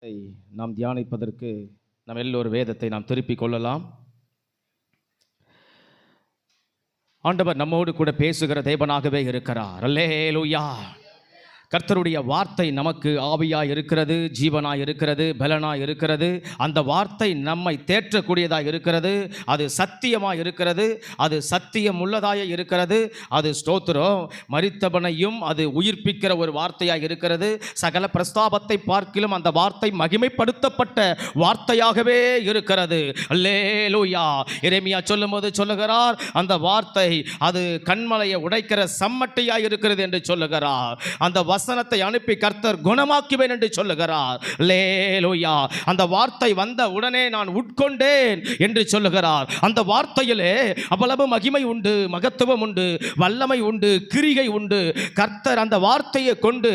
நாம் தியானிப்பதற்கு நாம் எல்லோரும் வேதத்தை நாம் திருப்பிக் கொள்ளலாம். ஆண்டவர் நம்மோடு கூட பேசுகிற தேவனாகவே இருக்கிறார். அல்லேலூயா. கர்த்தருடைய வார்த்தை நமக்கு ஆவியாய் இருக்கிறது, ஜீவனாய் இருக்கிறது, பலனாய் இருக்கிறது. அந்த வார்த்தை நம்மை தேற்றக்கூடியதாய் இருக்கிறது. அது சத்தியமாய் இருக்கிறது. அது சத்தியம் உள்ளதாய் இருக்கிறது. அது ஸ்தோத்திரம், மரித்தவனையும் அது உயிர்ப்பிக்கிற ஒரு வார்த்தையாய் இருக்கிறது. சகல பிரஸ்தாபத்தை பார்க்கிலும் அந்த வார்த்தை மகிமைப்படுத்தப்பட்ட வார்த்தையாகவே இருக்கிறது. அல்லேலூயா. எரேமியா சொல்லும்போது சொல்லுகிறார், அந்த வார்த்தை அது கண்மலையை உடைக்கிற சம்மட்டையாய் இருக்கிறது என்று சொல்லுகிறார். அந்த வசனத்தை அனுப்பி கர்த்தர் குணமாக்குவேன் என்று சொல்லுகிறார். அல்லேலூயா. அந்த வார்த்தை வந்த உடனே நான் உட்கொண்டேன் என்று சொல்லுகிறார். அந்த வார்த்தையிலே அவ்வளவு மகிமை உண்டு, மகத்துவம் உண்டு, வல்லமை உண்டு, கிரிகை உண்டு. கர்த்தர் அந்த வார்த்தையை கொண்டு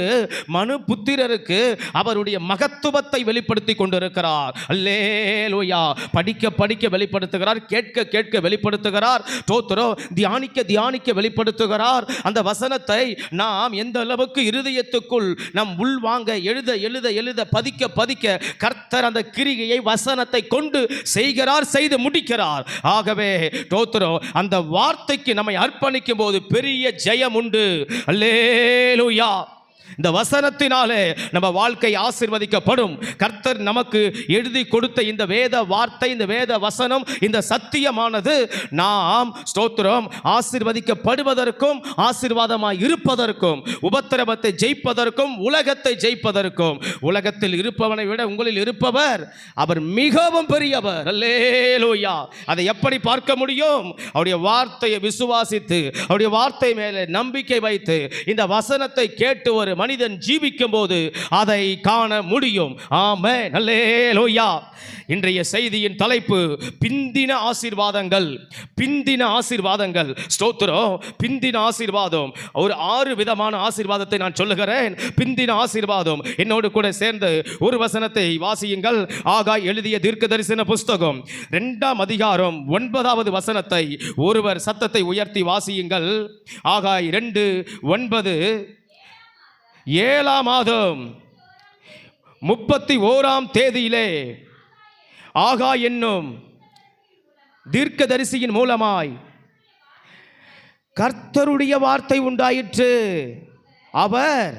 மனு புத்திரருக்கு அவருடைய மகத்துவத்தை வெளிப்படுத்தி கொண்டிருக்கிறார். அல்லேலூயா. படிக்க படிக்க வெளிப்படுத்துகிறார், கேட்க கேட்க வெளிப்படுத்துகிறார், ஸ்தோத்திரம், தியானிக்க தியானிக்க வெளிப்படுத்துகிறார். அந்த வசனத்தை நாம் எந்த அளவுக்கு இருதயத்துக்குள் நம் உள்வாங்க எழுத எழுத எழுத பதிக்க பதிக்க கர்த்தர் அந்த கிரிகையை வசனத்தை கொண்டு செய்கிறார், செய்து முடிக்கிறார். ஆகவே ஸ்தோத்திரம், அந்த வார்த்தைக்கு நம்மை அர்ப்பணிக்கும் போது பெரிய ஜெயம் உண்டு. அல்லேலூயா. இந்த வசனத்தினாலே நம்ம வாழ்க்கை ஆசீர்வதிக்கப்படும். கர்த்தர் நமக்கு எழுதி கொடுத்த இந்த வேத வார்த்தை, இந்த வேத வசனம், இந்த சத்தியமானது நாம் ஸ்தோத்திரம் ஆசீர்வதிக்கப்படுவதற்கும் ஆசீர்வாதமாய் இருப்பதற்கும், உபத்திரவத்தை ஜெயிப்பதற்கும் உலகத்தை ஜெயிப்பதற்கும். உலகத்தில் இருப்பவனை விட உங்களில் இருப்பவர் அவர் மிகவும் பெரியவர். அல்லேலூயா. அதை எப்படி பார்க்க முடியும்? அவருடைய வார்த்தையை விசுவாசித்து, அவருடைய வார்த்தை மேலே நம்பிக்கை வைத்து இந்த வசனத்தை கேட்டு ஒரு மனிதன் ஜீவிக்கும் போது அதை காண முடியும். ஆமென். அல்லேலூயா. இன்றைய செய்தியின் தலைப்பு பிந்தின ஆசீர்வாதங்கள். பிந்தின ஆசீர்வாதங்கள். ஸ்தோத்திரம். பிந்தின ஆசீர்வாதம். ஒரு 6 விதமான ஆசீர்வாதத்தை நான் சொல்லுகிறேன். பிந்தின ஆசீர்வாதம். என்னோடு கூட சேர்ந்து ஒரு வசனத்தை வாசியுங்கள். ஆகாய் எழுதிய தீர்க்கதரிசன புஸ்தகம் 2ஆம் அதிகாரம் 9வது வசனத்தை ஒருவர் சத்தத்தை உயர்த்தி வாசியுங்கள். ஆகாய் 2:9. 7ஆம் மாதம் 31ஆம் தேதியிலே ஆகாய் என்னும் தீர்க்கதரிசியின் மூலமாய் கர்த்தருடைய வார்த்தை உண்டாயிற்று. அவர்,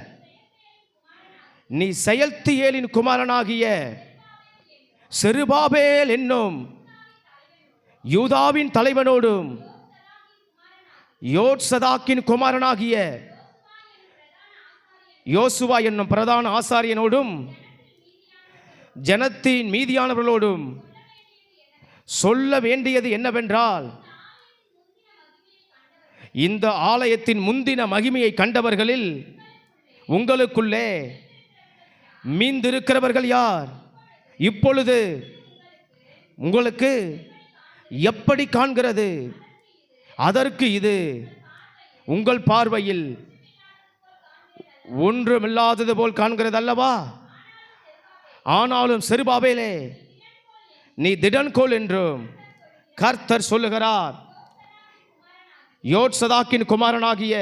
நீ செயல்தியேலின் குமாரனாகிய செருபாபேல் என்னும் யூதாவின் தலைவனோடும் யோத்சதாக்கின் குமாரனாகிய யோசுவா என்னும் பிரதான ஆசாரியனோடும் ஜனத்தின் மீதியானவர்களோடும் சொல்ல வேண்டியது என்னவென்றால், இந்த ஆலயத்தின் முந்தின மகிமையை கண்டவர்களில் உங்களுக்குள்ளே மீந்திருக்கிறவர்கள் யார்? இப்பொழுது உங்களுக்கு எப்படி காண்கிறது? அதற்கு இது உங்கள் பார்வையில் ஒன்றுமில்லாதது போல் காண்கிறது அல்லவா? ஆனாலும் செருபாபேலே, நீ திடன்கொள் என்றும் கர்த்தர் சொல்லுகிறார். யோத்சதாக்கின் குமாரனாகிய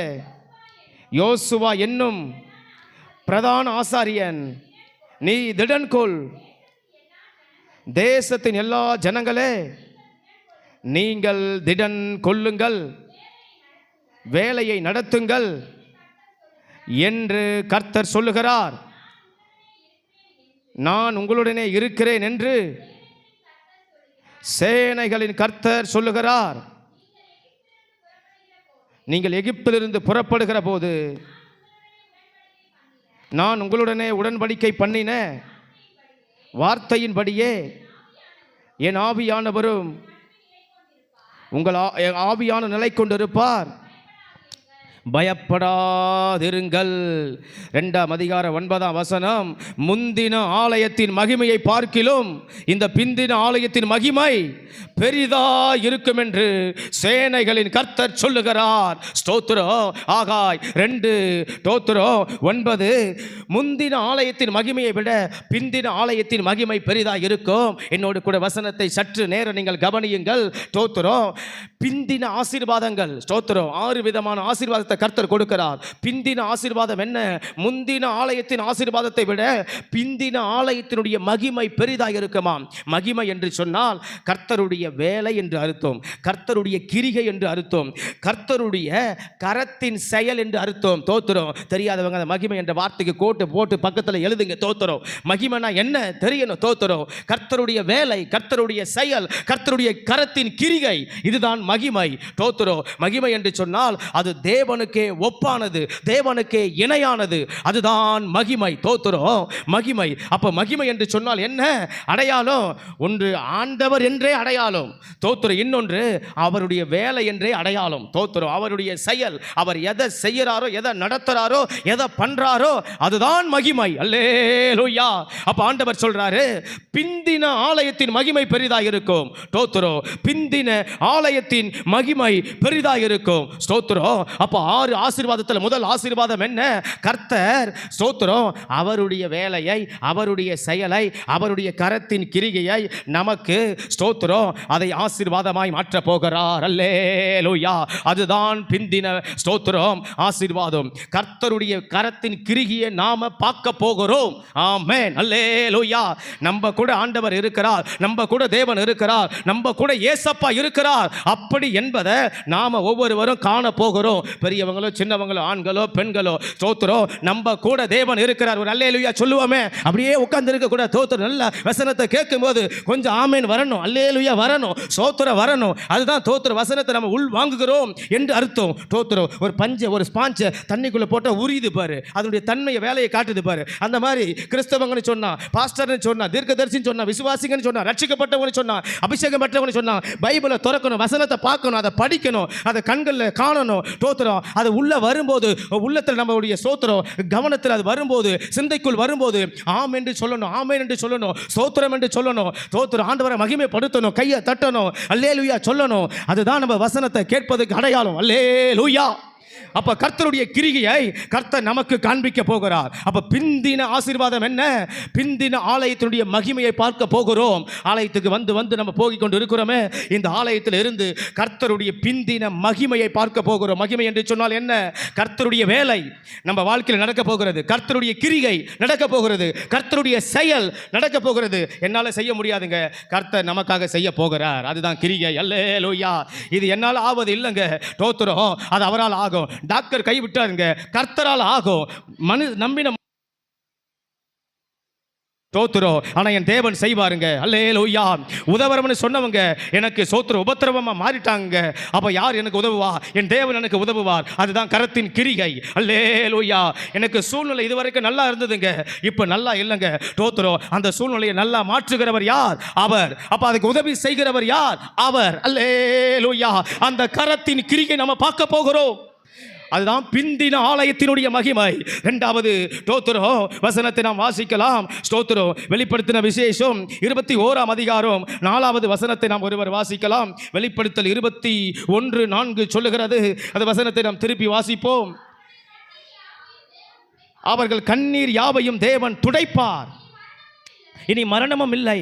யோசுவா என்னும் பிரதான ஆசாரியன், நீ திடன்கொள். தேசத்தின் எல்லா ஜனங்களே, நீங்கள் திடன் கொள்ளுங்கள், வேலையை நடத்துங்கள் என்று கர்த்தர் சொல்லுகிறார். நான் உங்களுடனே இருக்கிறேன் என்று சேனைகளின் கர்த்தர் சொல்லுகிறார். நீங்கள் எகிப்திலிருந்து புறப்படுகிற போது நான் உங்களுடனே உடன்படிக்கை பண்ணின வார்த்தையின்படியே என் ஆவியானவரும் உங்கள் ஆவியான நிலை கொண்டிருப்பார். பயப்படாதிருங்கள். 2ஆம் அதிகாரம் 9ஆம் வசனம். முந்தின ஆலயத்தின் மகிமையை பார்க்கிலும் இந்த பிந்தின ஆலயத்தின் மகிமை பெரிதா இருக்கும் என்று சேனைகளின் கர்த்தர் சொல்லுகிறார். ஸ்தோத்திரம். ஆகாய் 2:9. முந்தின ஆலயத்தின் மகிமையை விட பிந்தின ஆலயத்தின் மகிமை பெரிதா இருக்கும். என்னோடு கூட வசனத்தை சற்று நேரம் நீங்கள் கவனியுங்கள். ஸ்தோத்திரம். பிந்தின ஆசீர்வாதங்கள். ஸ்தோத்திரம். 6 விதமான ஆசீர்வாதத்தை கர்த்தர் கொடுக்கிறார். பிந்தின ஆசீர்வாதம் என்ன? முந்தின ஆலயத்தின் ஆசீர்வாதத்தை விட பிந்தின ஆலயத்தினுடைய மகிமை பெரிதாக இருக்குமாம். மகிமை என்று சொன்னால் கர்த்தருடைய வேலை என்று அர்த்தம், கர்த்தருடைய கிரிகை என்று அர்த்தம், கர்த்தருடைய கரத்தின் செயல் என்று அர்த்தம். தோத்திரம். தெரியாதவங்க அந்த மகிமை என்ற வார்த்தைக்கு கோட்டு போட்டு பக்கத்தில் எழுதுங்க. தோத்திரம். மகிமைனா என்ன தெரியணும். தோத்திரம். கர்த்தருடைய வேலை, கர்த்தருடைய செயல், கர்த்தருடைய கரத்தின் கிரிகை, இதுதான் மகிமை. தோத்திரம். மகிமை என்று சொன்னால் அது தேவனுக்கே ஒப்பானது, தேவனுக்கே இணையானது, அதுதான் மகிமை. தோத்திரம். மகிமை. அப்ப மகிமை என்று சொன்னால் என்ன அடையாளம்? ஒன்று ஆண்டவர் என்றே அடையாளம். தோத்திரம். இன்னொன்று அவருடைய வேலை என்றே அடையாளம். தோத்திரம். அவருடைய செயல், அவர் எதை செய்யறாரோ, எதை நடத்துறாரோ, எதை பண்றாரோ, அதுதான் மகிமை. அல்லேலூயா. அப்ப ஆண்டவர் சொல்றாரு, பிந்தின ஆலயத்தின் மகிமை பெரிதாக இருக்கும். தோத்திரம். பிந்தின ஆலயத்தின் மகிமை பெரிதாக இருக்கும். ஸ்தோத்திரம். அப்ப 6 ஆசீர்வாதத்தில் முதல் ஆசீர்வாதம் என்ன? கர்த்தர் ஸ்தோத்திரம் அவருடைய வேலையை, அவருடைய செயலை, அவருடைய கரத்தின் கிரிகையை நமக்கு ஸ்தோத்திரம் அதை ஆசீர்வாதமாய் மாற்ற போகிறார். அல்லேலூயா. அதுதான் பிந்தின ஸ்தோத்திரம் ஆசீர்வாதம். கர்த்தருடைய கரத்தின் கிரிகையை நாம பார்க்க போகிறோம். ஆமென். அல்லேலூயா. நம்ம கூட ஆண்டவர் இருக்கிறார், நம்ம கூட தேவன் இருக்கிறார், நம்ம கூட இயேசப்பா இருக்கிறார். அப்படி என்பதை நாம ஒவ்வொருவரும் காண போகிறோம். பெரியவங்களோ சின்னவங்களோ ஆண்களோ பெண்களோ ஸ்தோத்திரம் நம்ம கூட தேவன் இருக்கிறார். ஒரு அல்லேலூயா சொல்லுவோமே. அப்படியே உட்கார்ந்து இருக்க கூட தோத்திரம். நல்ல வசனத்தை கேட்கும்போது கொஞ்சம் ஆமென் வரணும், அல்லேலூயா வரணும், ஸ்தோத்திரம் வரணும். அதுதான் தோத்திர வசனத்தை நம்ம உள் வாங்குகிறோம் என்று அர்த்தம். தோத்திரம். ஒரு பஞ்சை, ஒரு ஸ்பாஞ்சை தண்ணிக்குள்ள போட்டால் உரியுது பாரு, அதனுடைய தன்மையை வேலையை காட்டுது பாரு. அந்த மாதிரி கிறிஸ்தவங்கன்னு சொன்னா, பாஸ்டர்னு சொன்னா, தீர்க்கதரிசின்னு சொன்னா, விசுவாசிங்கன்னு சொன்னா, ரட்சிக்கப்பட்டவங்கன்னு சொன்னா, அபிஷேகம் பெற்றவங்கன்னு சொன்னா, பைபிளை திறக்கணும், வசனத்தை பார்க்கணும், அதை படிக்கணும், அதை கண்களில் காணணும். தோத்திரம். அது உள்ள வரும்போது, உள்ளத்தில் நம்மளுடைய ஸ்தோத்திரம் கவனத்தில் அது வரும்போது, சிந்தைக்குள் வரும்போது ஆம் என்று சொல்லணும், ஆமென் என்று சொல்லணும், ஸ்தோத்திரம் என்று சொல்லணும். தோத்திரம். ஆண்டவரை மகிமைப்படுத்தணும், கையை தட்டணும், அல்லேலூயா சொல்லணும். அதுதான் நம்ம வசனத்தை கேட்பதுக்கு அடையாளம். அல்லேலூயா. அப்ப கர்த்தருடைய கிரிகையை கர்த்தர் நமக்கு காண்பிக்க போகிறார். அப்ப பிந்தின ஆசீர்வாதம் என்ன? பிந்தின ஆலயத்தினுடைய மகிமையை பார்க்க போகிறோம். ஆலயத்துக்கு வந்து வந்து நம்ம போகிக் கொண்டு இருக்கிறோமே, இந்த ஆலயத்தில் இருந்து கர்த்தருடைய பிந்தின மகிமையை பார்க்க போகிறோம். மகிமை என்று சொன்னால் என்ன? கர்த்தருடைய வேலை நம்ம வாழ்க்கையில் நடக்க போகிறது, கர்த்தருடைய கிரிகை நடக்க போகிறது, கர்த்தருடைய செயல் நடக்க போகிறது. என்னால் செய்ய முடியாதுங்க, கர்த்தர் நமக்காக செய்ய போகிறார். அதுதான் கிரிகை. அல்லேலூயா. இது என்னால் ஆவது இல்லைங்க. தோத்திரம். அது அவரால் ஆகும். டாக்டர் கைவிட்டாருங்க, கர்த்தரால் ஆகும். நம்பின தோத்திரம். ஆனா என் தேவன் செய்வாருங்க. அல்லேலூயா. உதவரம்னு சொன்னவங்க எனக்கு சோத்திர உபத்திரவமா மாறிட்டாங்க. அப்ப யார் எனக்கு உதவுவா? என் தேவன் எனக்கு உதவுவார். அதுதான் கரத்தின் கிரிகை. அல்லேலூயா. எனக்கு சூழ்நிலை இதுவரைக்கும் நல்லா இருந்ததுங்க, இப்ப நல்லா இல்லைங்க. தோத்திரம். அந்த சூழ்நிலையை நல்லா மாற்றுகிறவர் யார்? அவர். அப்ப அதுக்கு உதவி செய்கிறவர் யார்? அவர். அல்லேலூயா. அந்த கரத்தின் கிரிகை நம்ம பார்க்க போகிறோம். அதுதான் பிந்தின ஆலயத்தினுடைய மகிமை. இரண்டாவது ஸ்தோத்திரம் வசனத்தை நாம் வாசிக்கலாம். ஸ்தோத்திரம். வெளிப்படுத்தின விசேஷம் 21ஆம் அதிகாரம் 4வது வசனத்தை நாம் ஒருவர் வாசிக்கலாம். வெளிப்படுத்தல் 21:4 சொல்லுகிறது. அந்த வசனத்தை நாம் திருப்பி வாசிப்போம். அவர்கள் கண்ணீர் யாவையும் தேவன் துடைப்பார். இனி மரணமும் இல்லை,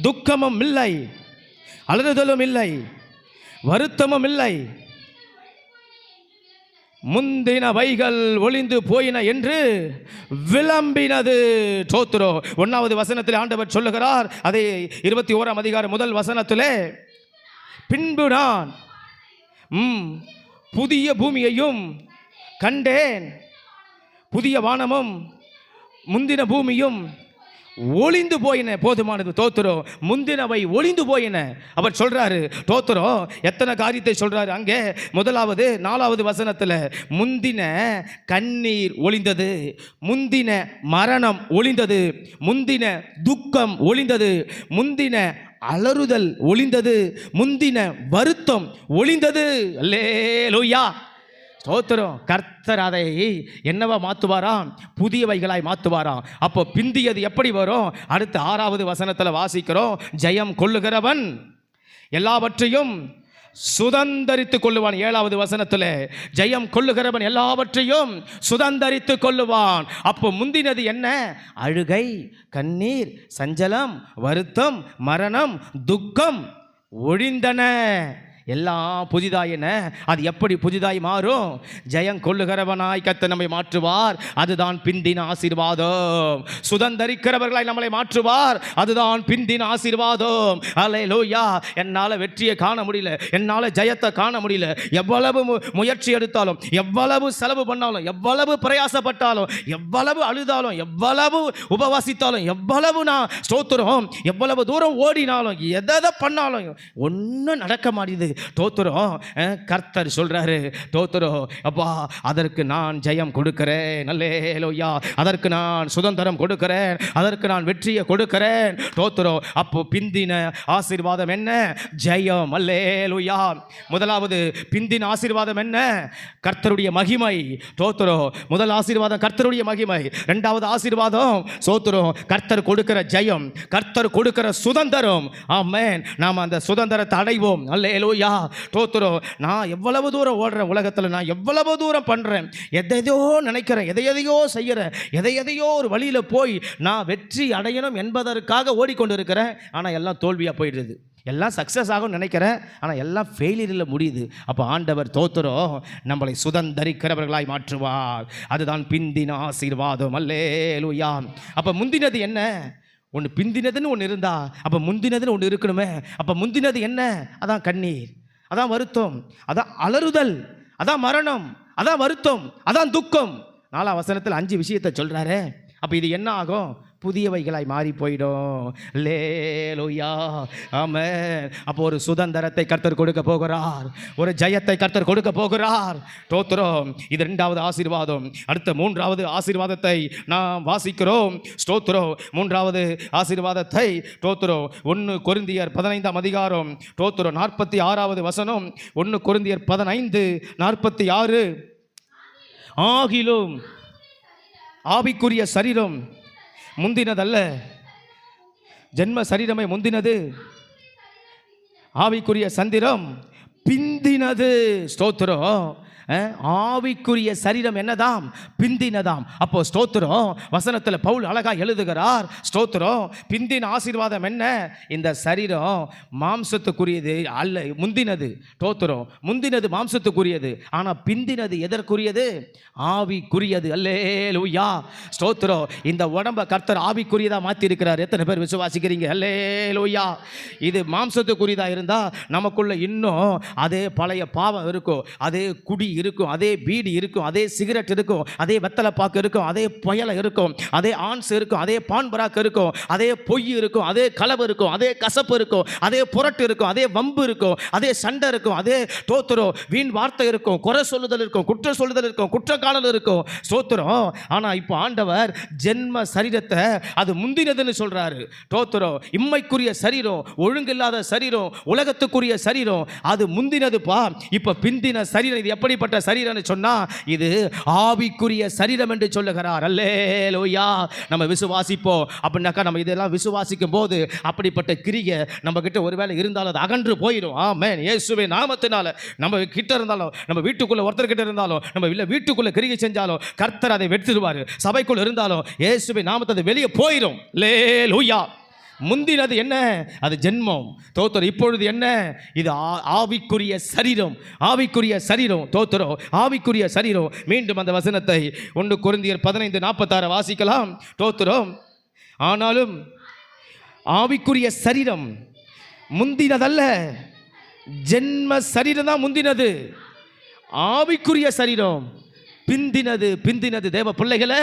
துக்கமும் இல்லை, அழுதலும் இல்லை, வருத்தமும் இல்லை, முந்தினவைகள் ஒளிந்து போயின என்று விளம்பினது. தோத்திரம். 1வது வசனத்தில் ஆண்டவர் சொல்லுகிறார். அதே 21ஆம் அதிகாரம் 1 வசனத்திலே, பின்பு நான் புதிய பூமியையும் கண்டேன், புதிய வானமும் முந்தின பூமியும் ஒளிந்து போயின. போதுமானது. தோத்திரம். முந்தினவை ஒளிந்து போயின. அவர் சொல்றாரு. தோத்திரம். எத்தனை காரியத்தை சொல்றாரு அங்கே? முதலாவது 4வது வசனத்தில் முந்தின கண்ணீர் ஒளிந்தது, முந்தின மரணம் ஒளிந்தது, முந்தின துக்கம் ஒளிந்தது, முந்தின அலறுதல் ஒளிந்தது, முந்தின வருத்தம் ஒளிந்தது. அல்லேலூயா. ஸ்தோத்திரம். கர்த்தர் அதை என்னவா மாற்றுவாராம்? புதியவைகளாய் மாற்றுவாராம். அப்போ பிந்தியது எப்படி வரும்? அடுத்த 6வது வசனத்தில் வாசிக்கிறோம். ஜெயம் கொள்ளுகிறவன் எல்லாவற்றையும் சுதந்தரித்துக் கொள்ளுவான். 7வது வசனத்தில் ஜெயம் கொள்ளுகிறவன் எல்லாவற்றையும் சுதந்தரித்துக் கொள்ளுவான். அப்போ முந்தினது என்ன? அழுகை, கண்ணீர், சஞ்சலம், வருத்தம், மரணம், துக்கம் ஒழிந்தன. எல்லாம் புதிதாய் என்ன? அது எப்படி புதிதாய் மாறும்? ஜெயம் கொள்ளுகிறவனாய் கர்த்தர் நம்மை மாற்றுவார், அதுதான் பிந்தின ஆசீர்வாதம். சுதந்தரிக்கிறவர்களாய் நம்மளை மாற்றுவார், அதுதான் பிந்தின ஆசீர்வாதம். அல்லேலூயா. என்னால் வெற்றியை காண முடியல, என்னால் ஜெயத்தை காண முடியல, எவ்வளவு முயற்சி எடுத்தாலும், எவ்வளவு செலவு பண்ணாலும், எவ்வளவு பிரயாசப்பட்டாலும், எவ்வளவு அழுதாலும், எவ்வளவு உபவாசித்தாலும், எவ்வளவு நான் ஸ்தோத்திரம், எவ்வளவு தூரம் ஓடினாலும், எதை பண்ணாலும் ஒன்றும் நடக்க மாட்டேது. தோத்துறோம். கர்த்தர் சொல்றாரு, தோத்துறோம் அப்பா, அதற்கு நான் ஜெயம் கொடுக்கிறேன். அல்லேலூயா. அதற்கு நான் சுதந்திரம் கொடுக்கிறேன், அதற்கு நான் வெற்றியை கொடுக்கிறேன். தோத்துறோம். அப்போ பிந்தின ஆசீர்வாதம் என்ன? ஜெயம். அல்லேலூயா. முதலாவது பிந்தின ஆசீர்வாதம் என்ன? கர்த்தருடைய மகிமை. தோத்துறோம். முதல் ஆசீர்வாதம் கர்த்தருடைய மகிமை. இரண்டாவது ஆசீர்வாதம் சோத்துறோம், கர்த்தர் கொடுக்கிற ஜெயம், கர்த்தர் கொடுக்கிற சுதந்திரம். ஆமென். நாம் அந்த சுதந்திரத்தை அடைவோம். அல்லேலூயா. தோத்துறோம். நான் எவ்வளவு தூரம் ஓடுறேன் உலகத்தில், நான் எவ்வளவு தூரம் பண்ணுறேன், எதையோ நினைக்கிறேன், எதையோ செய்கிறேன், எதையோ ஒரு வழியில் போய் நான் வெற்றி அடையணும் என்பதற்காக ஓடிக்கொண்டு இருக்கிறேன். ஆனால் எல்லாம் தோல்வியாக போயிடுது. எல்லாம் சக்ஸஸ் ஆகும் நினைக்கிறேன், ஆனால் எல்லாம் ஃபெயிலியரில் முடியுது. அப்போ ஆண்டவர் தோத்துறோம் நம்மளை சுதந்தரிக்கிறவர்களாய் மாற்றுவார், அதுதான் பிந்தின ஆசீர்வாதம். அல்லேலூயா. அப்போ முந்தினது என்ன? ஒன்று பிந்தினதுன்னு ஒன்று இருந்தா, அப்போ முந்தினதுன்னு ஒன்று இருக்கணுமே. அப்போ முந்தினது என்ன? அதான் கண்ணீர், அதான் வருத்தம், அதான் அலறுதல், அதான் மரணம், அதான் வருத்தம், அதான் துக்கம். 4ஆம் வசனத்தில் 5 விஷயத்தை சொல்கிறாரு. அப்போ இது என்ன ஆகும்? புதியவைகளாய் மாறி போயிடும். அல்லேலூயா. ஆமென். அப்போ ஒரு சுதந்திரத்தை கர்த்தர் கொடுக்க போகிறார், ஒரு ஜெயத்தை கர்த்தர் கொடுக்க போகிறார். ஸ்தோத்திரம். இது 2வது ஆசீர்வாதம். அடுத்த 3வது ஆசீர்வாதத்தை நாம் வாசிக்கிறோம். ஸ்தோத்திரம். 3வது ஆசீர்வாதத்தை ஸ்தோத்திரம் 1 கொரிந்தியர் 15ஆம் அதிகாரம் ஸ்தோத்திரம் 46வது வசனம். 1 கொரிந்தியர் 15:46. ஆகிலும் ஆவிக்குரிய சரீரம் முந்தினதல்ல, ஜென்ம சரீரமே முந்தினது, ஆவிக்குரிய சந்திரம் பிந்தினது. ஸ்தோத்திரம். ஆவிக்குரிய சரீரம் என்னதாம்? பிந்தினதாம். அப்போ ஸ்தோத்திரம் வசனத்தில் பவுல் அழகா எழுதுகிறார். ஸ்தோத்திரம். பிந்தின ஆசீர்வாதம் என்ன? இந்த சரீரம் மாம்சத்துக்குரியது அல்ல, முந்தினது. ஸ்தோத்திரம். முந்தினது மாம்சத்துக்குரியது, ஆனால் பிந்தினது எதற்குரியது? ஆவிக்குரியது. அல்லேலூயா. ஸ்தோத்திரம். இந்த உடம்பை கர்த்தர் ஆவிக்குரியதாக மாற்றி இருக்கிறார். எத்தனை பேர் விசுவாசிக்கிறீங்க? அல்லேலூயா. இது மாம்சத்துக்குரியதாக இருந்தால் நமக்குள்ள இன்னும் அதே பழைய பாவம் இருக்கும், அதே குடி இருக்கும், அதே பீடி இருக்கும், அதே சிகரெட் இருக்கும், அதே வெத்தலை பாக்கு இருக்கும், அதே புயலை இருக்கும், அதே ஆன்ஸ் இருக்கும், அதே பான் பராக்கு இருக்கும், அதே பொய் இருக்கும், அதே களவு இருக்கும், அதே கசப்பு இருக்கும், அதே புரட்டு இருக்கும், அதே வம்பு இருக்கும், அதே சண்டை இருக்கும், அதே தோத்துறோம் வீண் வார்த்தை இருக்கும், குறை சொல்லுதல் இருக்கும், குற்றம் சொல்லுதல் இருக்கும், குற்றக்காணல் இருக்கும். ஸ்தோத்திரம். ஆனால் இப்போ ஆண்டவர் ஜென்ம சரீரத்தை அது முந்தினதுன்னு சொல்றாரு. ஸ்தோத்திரம். இம்மைக்குரிய சரீரம், ஒழுங்கில்லாத சரீரம், உலகத்துக்குரிய சரீரம் அது முந்தினதுப்பா. இப்போ பிந்தின சரீரம். இது எப்படிப்பட்ட சரீரம்னு சொன்னா, இது ஆவிக்குரிய சரீரம் என்று சொல்லுகிறார். அல்லேலூயா. நம்ம விசுவாசிப்போம். அப்படின்னாக்கா நம்ம இதெல்லாம் விசுவாசிக்கும் போது அப்படிப்பட்ட கிரியை நம்ம கிட்ட ஒருவேளை இருந்தாலும் அது அகன்று போயிடும். ஆமென். இயேசுவின் நாமத்தினால நம்ம கிட்ட இருந்தாலும், நம்ம வீட்டுக்குள்ள ஒருத்தர் கிட்ட இருந்தாலும், நம்ம இல்ல வீட்டுக்குள்ள கிரியை செஞ்சாலும் கர்த்தர் அதை வெற்றிடுவார். சபைக்குள்ள இருந்தாலும் இயேசுவின் நாமத்தை வெளியே போயிடும். அல்லேலூயா. முந்தினது என்ன? அது ஜென்மம். தோத்திரம். இப்பொழுது என்ன? இது ஆவிக்குரிய சரீரம். ஆவிக்குரிய சரீரம். தோத்திரம். ஆவிக்குரிய சரீரம். மீண்டும் அந்த வசனத்தை 1 கொரிந்தியர் 15:46 வாசிக்கலாம். தோத்திரம். ஆனாலும் ஆவிக்குரிய சரீரம் முந்தினதல்ல, ஜென்ம சரீரம் தான் முந்தினது, ஆவிக்குரிய சரீரம் பிந்தினது. பிந்தினது. தேவ பிள்ளைகளே,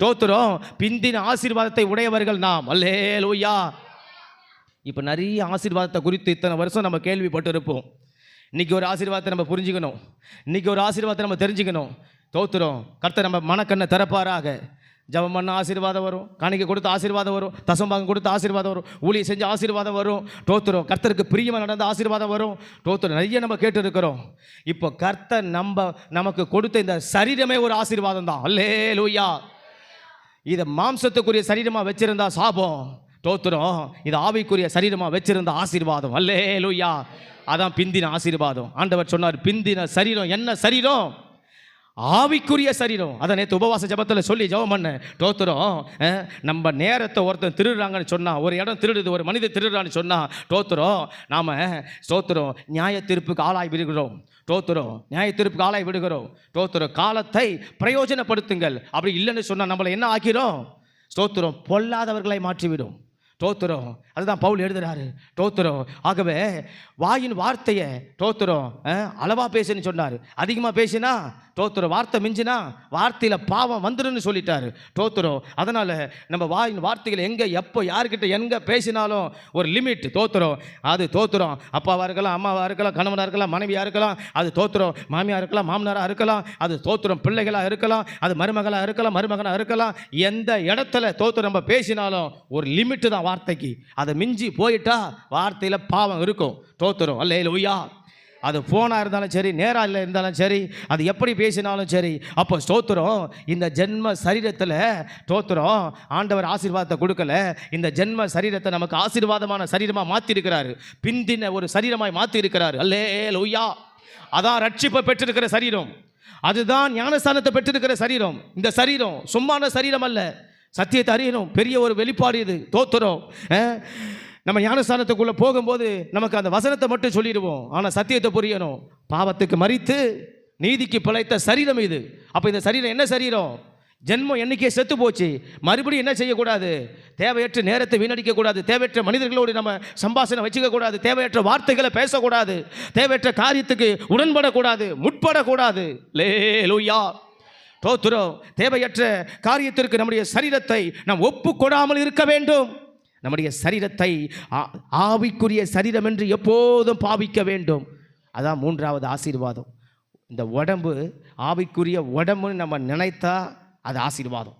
தோத்துறோம். பிந்தின ஆசீர்வாதத்தை உடையவர்கள் நாம். அல்லேலூயா. இப்போ நிறைய ஆசீர்வாதத்தை குறித்து இத்தனை வருஷம் நம்ம கேள்விப்பட்டு இருப்போம். இன்னைக்கு ஒரு ஆசீர்வாதத்தை நம்ம புரிஞ்சுக்கணும், இன்னைக்கு ஒரு ஆசீர்வாதத்தை நம்ம தெரிஞ்சுக்கணும். தோத்துறோம். கர்த்தர் நம்ம மனக்கண்ணை திறப்பாராக. ஜெபம் பண்ண ஆசீர்வாதம் வரும், காணிக்கை கொடுத்த ஆசீர்வாதம் வரும், தசம்பாகம் கொடுத்த ஆசீர்வாதம் வரும், ஊழியம் செஞ்ச ஆசீர்வாதம் வரும். தோத்துறோம். கர்த்தருக்கு பிரியமாக நடந்த ஆசீர்வாதம் வரும். தோத்துறோம். நிறைய நம்ம கேட்டு இருக்கிறோம். இப்போ கர்த்தர் நமக்கு கொடுத்த இந்த சரீரமே ஒரு ஆசீர்வாதம் தான். அல்லேலூயா. இதை மாம்சத்துக்குரிய சரீரமாக வச்சிருந்தா சாபம். தோத்துறோம். இது ஆவிக்குரிய சரீரமாக வச்சிருந்த ஆசீர்வாதம். அல்லேலூயா. அதான் பிந்தின ஆசீர்வாதம். ஆண்டவர் சொன்னார், பிந்தின சரீரம் என்ன சரீரம்? ஆவிக்குரிய சரீரம். அதை நேற்று உபவாச ஜபத்தில் சொல்லி ஜெபம் பண்ண தோத்துறோம். நம்ம நேரத்தை ஒருத்தன் திருடுறாங்கன்னு சொன்னால், ஒரு இடம் திருடுது, ஒரு மனித திருடுறான்னு சொன்னால் தோத்துறோம். நாம் தோத்துறோம் நியாய தீர்ப்புக்கு ஆளாய் விடுகிறோம். தோத்துறோம் நியாய தீர்ப்புக்கு ஆளாய் விடுகிறோம். தோத்துறோம் காலத்தை பிரயோஜனப்படுத்துங்கள். அப்படி இல்லைன்னு சொன்னால் நம்மளை என்ன ஆக்கிறோம்? தோத்துறோம் பொல்லாதவர்களை மாற்றிவிடும். தோத்துறோம். அதுதான் பவுல் எழுதுறாரு. தோத்துறோம். ஆகவே வாயின் வார்த்தையை தோத்துறோம் அளவா பேசுன்னு சொன்னார். அதிகமாக பேசினா தோத்துறோம். வார்த்தை மிஞ்சினா வார்த்தையில் பாவம் வந்துருன்னு சொல்லிட்டாரு. தோத்துறோம். அதனால் நம்ம வாயின் வார்த்தைகள் எங்கே எப்போ யார்கிட்ட எங்கே பேசினாலும் ஒரு லிமிட். தோத்துறோம். அது தோத்துறோம். அப்பாவாக இருக்கலாம், அம்மாவாக இருக்கலாம், கணவனாக இருக்கலாம், மனைவியாக இருக்கலாம். அது தோத்துறோம். மாமியாக இருக்கலாம், மாமனாராக இருக்கலாம். அது தோத்துறோம். பிள்ளைகளாக இருக்கலாம், அது மருமகளாக இருக்கலாம், மருமகனாக இருக்கலாம். எந்த இடத்துல தோத்துறோம் நம்ம பேசினாலும் ஒரு லிமிட்டு தான் வார்த்தைக்கு. அதை மிஞ்சி போயிட்டா வார்த்தையில் பாவம் இருக்கும். தோத்துறோம். அல்லேலூயா. அது ஃபோனாக இருந்தாலும் சரி, நேராக இருந்தாலும் சரி, அது எப்படி பேசினாலும் சரி. அப்போ ஸ்தோத்திரம். இந்த ஜென்ம சரீரத்தில் ஸ்தோத்திரம் ஆண்டவர் ஆசீர்வாதத்தை கொடுக்கல. இந்த ஜென்ம சரீரத்தை நமக்கு ஆசீர்வாதமான சரீரமாக மாற்றிருக்கிறாரு. பிந்தின ஒரு சரீரமாய் மாற்றிருக்கிறாரு. அல்லேலூயா. அதான் ரட்சிப்பை பெற்றிருக்கிற சரீரம். அதுதான் ஞானஸ்தானத்தை பெற்றிருக்கிற சரீரம். இந்த சரீரம் சும்மான சரீரம் அல்ல. சத்தியத்தை அறியணும். பெரிய ஒரு வெளிப்பாடு இது. தோத்துறோம். நம்ம ஞானஸ்தானத்துக்குள்ளே போகும்போது நமக்கு அந்த வசனத்தை மட்டும் சொல்லிடுவோம். ஆனால் சத்தியத்தை புரியணும். பாவத்துக்கு மரித்து நீதிக்கு பிழைத்த சரீரம் இது. அப்போ இந்த சரீரம் என்ன சரீரம்? ஜென்மம் என்னைக்கே செத்து போச்சு. மறுபடியும் என்ன செய்யக்கூடாது? தேவையற்ற நேரத்தை வீணடிக்கக்கூடாது. தேவையற்ற மனிதர்களோடு நம்ம சம்பாஷணை வச்சுக்கக்கூடாது. தேவையற்ற வார்த்தைகளை பேசக்கூடாது. தேவையற்ற காரியத்துக்கு உடன்படக்கூடாது, முற்படக்கூடாது. லேலூயா. தோத்துறோம். தேவையற்ற காரியத்திற்கு நம்முடைய சரீரத்தை நாம் ஒப்பு கொடாமல் இருக்க வேண்டும். நம்முடைய சரீரத்தை ஆவிக்குரிய சரீரம் என்று எப்போதும் பாவிக்க வேண்டும். அதான் மூன்றாவது ஆசீர்வாதம். இந்த உடம்பு ஆவிக்குரிய உடம்புன்னு நம்ம நினைத்தா அது ஆசீர்வாதம்.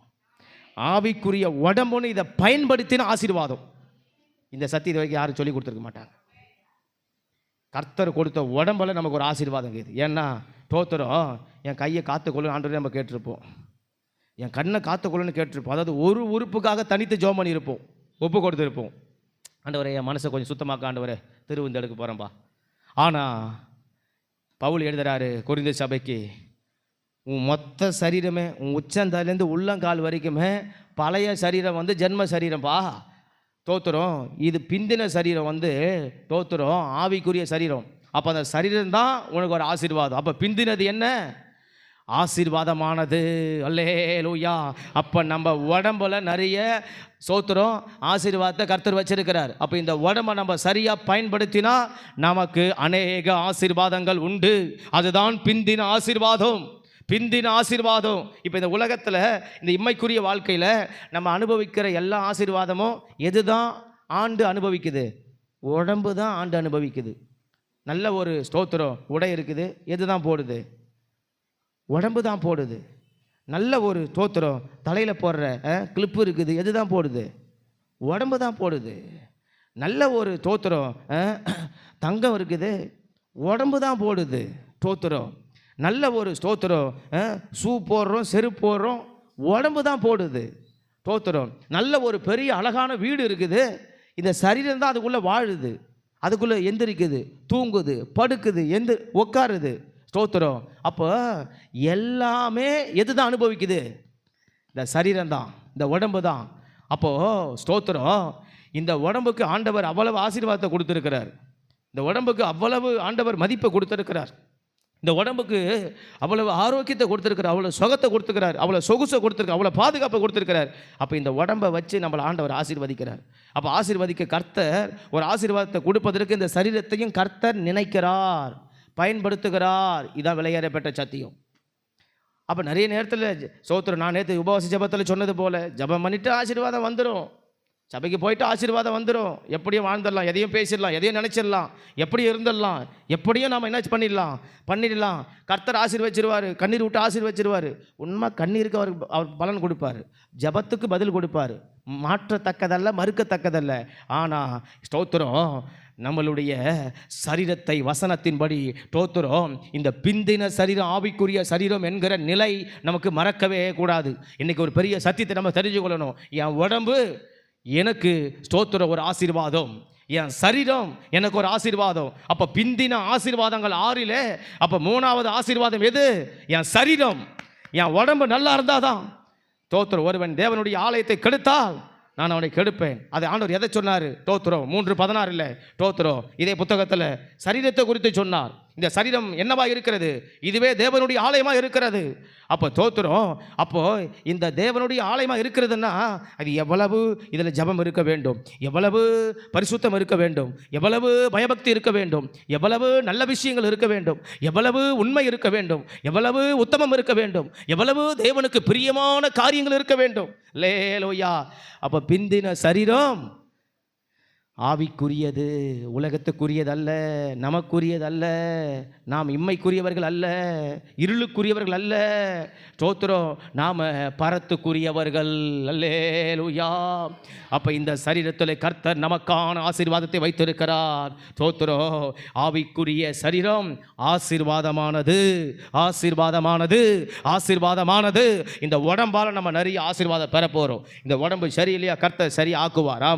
ஆவிக்குரிய உடம்புன்னு இதை பயன்படுத்தின ஆசீர்வாதம். இந்த சத்தியத்தை வரைக்கும் யாரும் சொல்லி கொடுத்துருக்க மாட்டாங்க. கர்த்தர் கொடுத்த உடம்புல நமக்கு ஒரு ஆசீர்வாதம் இருக்குது. ஏன்னா தோத்துறோம். என் கையை காத்துக்கொள்ளு ஆண்டவரே நம்ம கேட்டிருப்போம். என் கண்ணை காத்துக்கொள்ளுன்னு கேட்டிருப்போம். அதாவது ஒரு உறுப்புக்காக தனித்து ஜெபம் பண்ணியிருப்போம், ஒப்பு கொடுத்துருப்போம். ஆண்டவரே என் மனசை கொஞ்சம் சுத்தமாக்க ஆண்டவரே, திருவிந்தெடுக்க போகிறேன்ப்பா. ஆனால் பவுல் எழுதுறாரு கொரிந்து சபைக்கு, உன் மொத்த சரீரமே, உன் உச்சந்தாலேருந்து உள்ளங்கால் வரைக்குமே பழைய சரீரம் ஜென்ம சரீரம்ப்பா. தோத்துறோம். இது பிந்தின சரீரம் தோத்துறோம் ஆவிக்குரிய சரீரம். அப்போ அந்த சரீரம் தான் உனக்கு ஒரு ஆசீர்வாதம். அப்போ பிந்தினது என்ன? ஆசீர்வாதமானது. அல்லேலூயா. அப்போ நம்ம உடம்புல நிறைய சோத்திரம் ஆசீர்வாதத்தை கர்த்தர் வச்சிருக்கிறார். அப்போ இந்த உடம்பை நம்ம சரியாக பயன்படுத்தினா நமக்கு அநேக ஆசீர்வாதங்கள் உண்டு. அதுதான் பிந்தின ஆசீர்வாதம். பிந்தின ஆசீர்வாதம். இப்போ இந்த உலகத்தில் இந்த இம்மைக்குரிய வாழ்க்கையில் நம்ம அனுபவிக்கிற எல்லா ஆசீர்வாதமும் எது தான் ஆண்டு அனுபவிக்குது? உடம்பு தான் ஆண்டு அனுபவிக்குது. நல்ல ஒரு ஸ்தோத்திரம் உடை இருக்குது, எது தான் போடுது? உடம்பு தான் போடுது. நல்ல ஒரு ஸ்தோத்திரம் தலையில் போடுற கிளிப்பு இருக்குது, எது தான் போடுது? உடம்பு தான் போடுது. நல்ல ஒரு ஸ்தோத்திரம் தங்கம் இருக்குது, உடம்பு தான் போடுது. ஸ்தோத்திரம். நல்ல ஒரு ஸ்தோத்திரம் ஷூ போடுறோம், செருப்பு போடுறோம், உடம்பு தான் போடுது. ஸ்தோத்திரம். நல்ல ஒரு பெரிய அழகான வீடு இருக்குது, இந்த சரீரம் தான் அதுக்குள்ளே வாழுது, அதுக்குள்ளே எந்திரிக்குது, தூங்குது, படுக்குது, உட்காருது. ஸ்தோத்திரம். அப்போ எல்லாமே எது தான் அனுபவிக்குது? இந்த சரீரம் தான், இந்த உடம்பு தான். அப்போது ஸ்தோத்திரம். இந்த உடம்புக்கு ஆண்டவர் அவ்வளவு ஆசீர்வாதத்தை கொடுத்துருக்கிறார். இந்த உடம்புக்கு அவ்வளவு ஆண்டவர் மதிப்பை கொடுத்துருக்கிறார். இந்த உடம்புக்கு அவ்வளவு ஆரோக்கியத்தை கொடுத்துருக்கிறார், அவ்வளோ சுகத்தை கொடுத்துருக்கிறார், அவ்வளோ சொகுசை கொடுத்துருக்கார், அவ்வளோ பாதுகாப்பை கொடுத்துருக்கிறார். அப்போ இந்த உடம்பை வச்சு நம்மளை ஆண்டவர் ஆசீர்வதிக்கிறார். அப்போ ஆசீர்வதிக்க கர்த்தர் ஒரு ஆசீர்வாதத்தை கொடுப்பதற்கு இந்த சரீரத்தையும் கர்த்தர் நினைக்கிறார், பயன்படுத்துகிறார். இதான் விலையேறப்பட்ட சத்தியம். அப்போ நிறைய நேரத்தில் சோத்திரம், நான் நேற்று உபவாச ஜபத்தில் சொன்னது போல் ஜபம் பண்ணிட்டு ஆசீர்வாதம் வந்துடும், சபைக்கு போயிட்டு ஆசீர்வாதம் வந்துடும். எப்படியும் வாழ்ந்துடலாம், எதையும் பேசிடலாம், எதையும் நினச்சிடலாம், எப்படியும் இருந்துடலாம், எப்படியும் நாம் என்ன பண்ணிடலாம். கர்த்தர் ஆசீர்வச்சிருவார், கண்ணீர் விட்டு ஆசீர்வச்சிருவார். உண்மை கண்ணீருக்கு அவர் பலன் கொடுப்பார், ஜபத்துக்கு பதில் கொடுப்பார். மாற்றத்தக்கதல்ல, மறுக்கத்தக்கதல்ல. ஆனால் ஸ்தோத்திரம் நம்மளுடைய சரீரத்தை வசனத்தின்படி ஸ்தோத்திரம் இந்த பிந்தின சரீரம் ஆவிக்குரிய சரீரம் என்கிற நிலை நமக்கு மறக்கவே கூடாது. இன்றைக்கி ஒரு பெரிய சத்தியத்தை நம்ம தெரிஞ்சு கொள்ளணும். என் உடம்பு எனக்கு ஸ்தோத்திரம் ஒரு ஆசீர்வாதம், என் சரீரம் எனக்கு ஒரு ஆசீர்வாதம். அப்ப பிந்தின ஆசீர்வாதங்கள் 6 அப்ப 3வது ஆசீர்வாதம் எது? என் சரீரம், என் உடம்பு நல்லா இருந்தாதான். தோத்திரம். ஒருவன் தேவனுடைய ஆலயத்தை கெடுத்தால் நான் அவனை கெடுப்பேன். அது ஆண்டவர் எதை சொன்னார்? தோத்திரம் 3:16 இல்லை, தோத்திரம் இதே புத்தகத்தில் சரீரத்தை குறித்து சொன்னார். இந்த சரீரம் என்னவா இருக்கிறது? இதுவே தேவனுடைய ஆலயமா இருக்கிறது. அப்போ தோத்திரம். அப்போ இந்த தேவனுடைய ஆலயமா இருக்கிறதுன்னா அது எவ்வளவு இதில் ஜபம் இருக்க வேண்டும், எவ்வளவு பரிசுத்தம் இருக்க வேண்டும், எவ்வளவு பயபக்தி இருக்க வேண்டும், எவ்வளவு நல்ல விஷயங்கள் இருக்க வேண்டும், எவ்வளவு உண்மை இருக்க வேண்டும், எவ்வளவு உத்தமம் இருக்க வேண்டும், எவ்வளவு தேவனுக்கு பிரியமான காரியங்கள் இருக்க வேண்டும். லேலோயா. அப்போ பிந்தின சரீரம் ஆவிக்குரியது, உலகத்துக்குரியதல்ல, நமக்குரியதல்ல, நாம் இம்மைக்குரியவர்கள் அல்ல, இருளுக்குரியவர்கள் அல்ல. தோத்திரம். நாம் பரத்துக்குரியவர்கள். அல்லேலூயா. அப்போ இந்த சரீரத்தில் கர்த்தர் நமக்கான ஆசீர்வாதத்தை வைத்திருக்கிறார். தோத்திரம். ஆவிக்குரிய சரீரம் ஆசீர்வாதமானது, ஆசீர்வாதமானது, ஆசீர்வாதமானது. இந்த உடம்பால் நம்ம நிறைய ஆசீர்வாதம் பெற போகிறோம். இந்த உடம்பு சரியில்லையா, கர்த்தர் சரி ஆக்குவார்.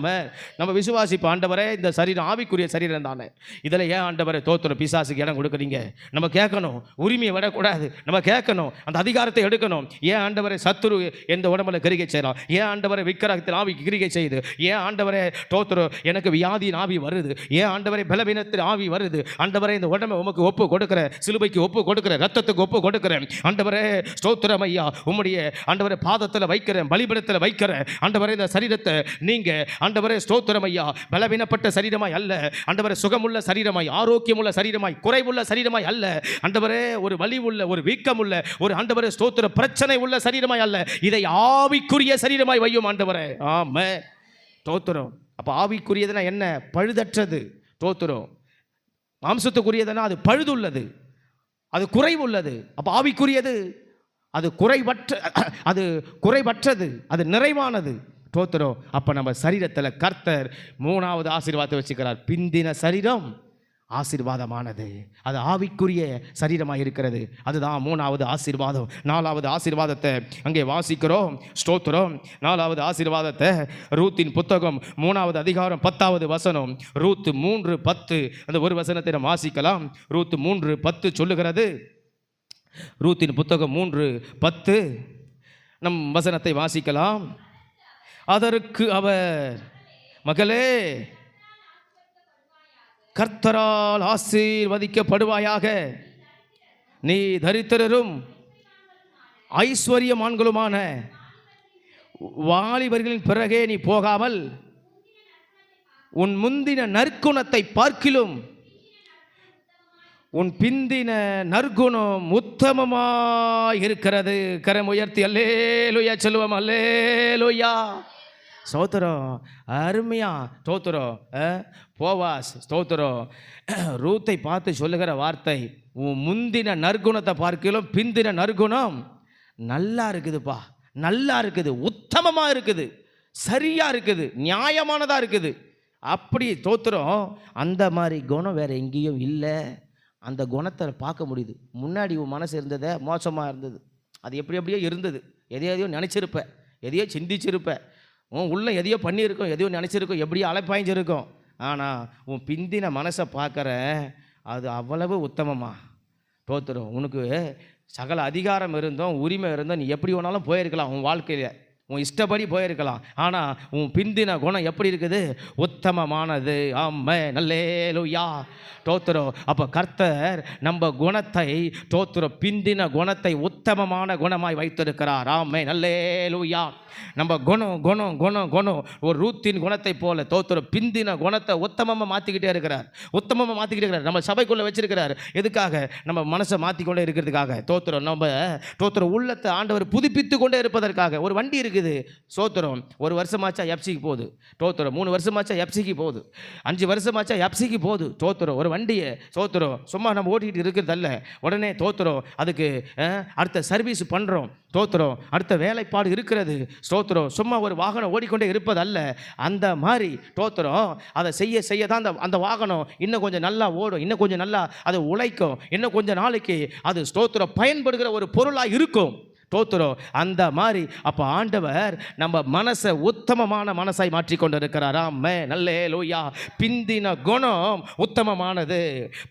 நம்ம விசுவாசிப்போம். ஆண்டவரே இந்த சரீரம் ஆவிக்குரிய சரீரம் தானே, இதில் ஏன் ஆண்டவரே தோத்திரம் பிசாசுக்கு இடம் கொடுக்குறீங்க? நம்ம கேட்கணும். உரிமையை விடக்கூடாது. நம்ம கேட்கணும், அந்த அதிகாரத்தை எடுக்கணும். ஏன் ஆண்டவரே சத்துரு எந்த உடம்புல கிரிகை செய்யலாம்? ஏன் ஆண்டவரே விக்கிரகத்தில் ஆவிக்கு கிரிகை செய்யுது? ஏன் ஆண்டவரே தோத்திரம் எனக்கு வியாதியின் ஆவி வருது? ஏன் ஆண்டவரே பலவீனத்தில் ஆவி வருது? ஆண்டவரே இந்த உடம்பை உமக்கு ஒப்பு கொடுக்குற, சிலுவைக்கு ஒப்பு கொடுக்குற, ரத்தத்துக்கு ஒப்பு கொடுக்குறேன். ஆண்டவரே ஸ்தோத்திரம் ஐயா, உம்முடைய ஆண்டவரே பாதத்தில் வைக்கிறேன், பலிபீடத்தில் வைக்கிறேன். ஆண்டவரே இந்த சரீரத்தை நீங்க ஆண்டவரே ஸ்தோத்திரம் ஐயா பலவீனப்பட்ட சரீரமாய் அல்ல, ஆண்டவரே சுகமுள்ள சரீரமாய், ஆரோக்கியமுள்ள சரீரமாய், குறைவுள்ள சரீரமாய் அல்ல, ஆண்டவரே ஒரு வலி உள்ள, ஒரு வீக்கமுள்ள, ஒரு ஆண்டவரே ஸ்தோத்திர பிரச்சனை உள்ள சரீரமாய் அல்ல, இதை ஆவிக்குரிய சரீரமாய் வையும் ஆண்டவரே. ஆமென். தோத்திரம். அப்போ ஆவிக்குரியதுனா என்ன? பழுதற்றது. தோத்திரம். மாம்சத்துக்குரியதுனா அது பழுதுள்ளது, அது குறைவுள்ளது. அப்போ ஆவிக்குரியது அது குறைவற்றது, அது நிறைவானது. தோத்திரம். அப்போ நம்ம சரீரத்தில் கர்த்தர் 3வது ஆசீர்வாதத்தை வச்சுக்கிறார். பிந்தின சரீரம் ஆசீர்வாதமானது, அது ஆவிக்குரிய சரீரமாக இருக்கிறது. அதுதான் 3வது ஆசீர்வாதம். 4வது ஆசீர்வாதத்தை அங்கே வாசிக்கிறோம். ஸ்தோத்திரம். 4வது ஆசீர்வாதத்தை ரூத்தின் புத்தகம் 3வது அதிகாரம் 10வது வசனம். ரூத் 3:10 அந்த ஒரு வசனத்தை நம்ம வாசிக்கலாம். ரூத் 3:10 சொல்லுகிறது. ரூத்தின் புத்தகம் 3:10 நம் வசனத்தை வாசிக்கலாம். அதற்கு அவர், மகளே கர்த்தரால் ஆசீர்வதிக்கப்படுவாயாக, நீ தரித்திரரும் ஐஸ்வர்யமான்களுமான வாலிபர்களின் பிறகே நீ போகாமல் உன் முந்தின நற்குணத்தை பார்க்கிலும் உன் பிந்தின நற்குணம் உத்தமமாய் இருக்கிறது. கரம் உயர்த்தி அல்லேலூயா சொல்லுவோம். அல்லேலூயா. ஸ்தோத்திரம். அருமையா. ஸ்தோத்திரம். போவாஸ் ஸ்தோத்திரம் ரூத்தை பார்த்து சொல்லுகிற வார்த்தை, உன் முந்தின நற்குணத்தை பார்க்கிலும் பிந்தின நற்குணம் நல்லா இருக்குதுப்பா, நல்லா இருக்குது, உத்தமமாக இருக்குது, சரியாக இருக்குது, நியாயமானதாக இருக்குது. அப்படி ஸ்தோத்திரம். அந்த மாதிரி குணம் வேறு எங்கேயும் இல்லை. அந்த குணத்தை பார்க்க முடியுது. முன்னாடி உன் மனசு இருந்ததை மோசமாக இருந்தது, அது எப்படியோ இருந்தது, எதையோ நினச்சிருப்ப, எதையோ சிந்திச்சிருப்ப, உன் உள்ள எதையோ பண்ணியிருக்கோம், எதையோ நினச்சிருக்கோம், எப்படியோ அலைப்பாய்ஞ்சிருக்கோம். ஆனால் உன் பிந்தின மனசை பார்க்குற அது அவ்வளவு உத்தமமா. தோத்துரும். உனக்கு சகல அதிகாரம் இருந்தோம், உரிமை இருந்தோம், நீ எப்படி வேணாலும் போயிருக்கலாம், உன் வாழ்க்கையில் உன் இஷ்டப்படி போயிருக்கலாம். ஆனால் உன் பிந்தின குணம் எப்படி இருக்குது? உத்தமமானது. ஆமென். அல்லேலூயா. தோத்துறோம். அப்போ கர்த்தர் நம்ம குணத்தை தோத்துறோம், பிந்தின குணத்தை உத்தமமான குணமாய் வைத்திருக்கிறார். ஆமென். அல்லேலூயா. நம்ம குணம் குணம் குணம் குணம் ஒரு ரூத்தின் குணத்தை போல தோத்துறோம், பிந்தின குணத்தை உத்தமமாக மாற்றிக்கிட்டே இருக்கிறார், உத்தமமாக மாற்றிக்கிட்டே இருக்கிறார். நம்ம சபைக்குள்ளே வச்சிருக்கிறார். எதுக்காக? நம்ம மனசை மாற்றிக்கொண்டே இருக்கிறதுக்காக. தோத்துறோம். நம்ம தோத்துறோம் உள்ளத்தை ஆண்டவர் புதுப்பித்து கொண்டே இருப்பதற்காக. ஒரு வண்டி இருக்குது, சோத்துறோம், 1 வருஷமாச்சா எப்சிக்கு போகுது. தோத்துறோம். 3 வருஷமாச்சா எப்சிக்கு போகுது. 5 வருஷமாச்சா எப்சிக்கு போகுது. தோத்துறோம். ஒரு வண்டியை சோத்துறோம் சும்மா நம்ம ஓட்டிகிட்டு இருக்கிறதல்ல, உடனே தோத்துறோம் அதுக்கு அடுத்த சர்வீஸ் பண்ணுறோம். தோத்துறோம். அடுத்த வேலைப்பாடு இருக்கிறது. ஸ்தோத்திரம். சும்மா ஒரு வாகனம் ஓடிக்கொண்டே இருப்பதல்ல, அந்த மாதிரி தோத்துறோம். அதை செய்ய செய்ய தான் அந்த வாகனம் இன்னும் கொஞ்சம் நல்லா ஓடும், இன்னும் கொஞ்சம் நல்லா அது உழைக்கும், இன்னும் கொஞ்சம் நாளைக்கு அது ஸ்தோத்திரம் பயன்படுகிற ஒரு பொருளாக இருக்கும். தோத்துறோம். அந்த மாதிரி அப்போ ஆண்டவர் நம்ம மனசை உத்தமமான மனசாய் மாற்றி கொண்டு இருக்கிறாராம். அல்லேலூயா. பிந்தின குணம் உத்தமமானது,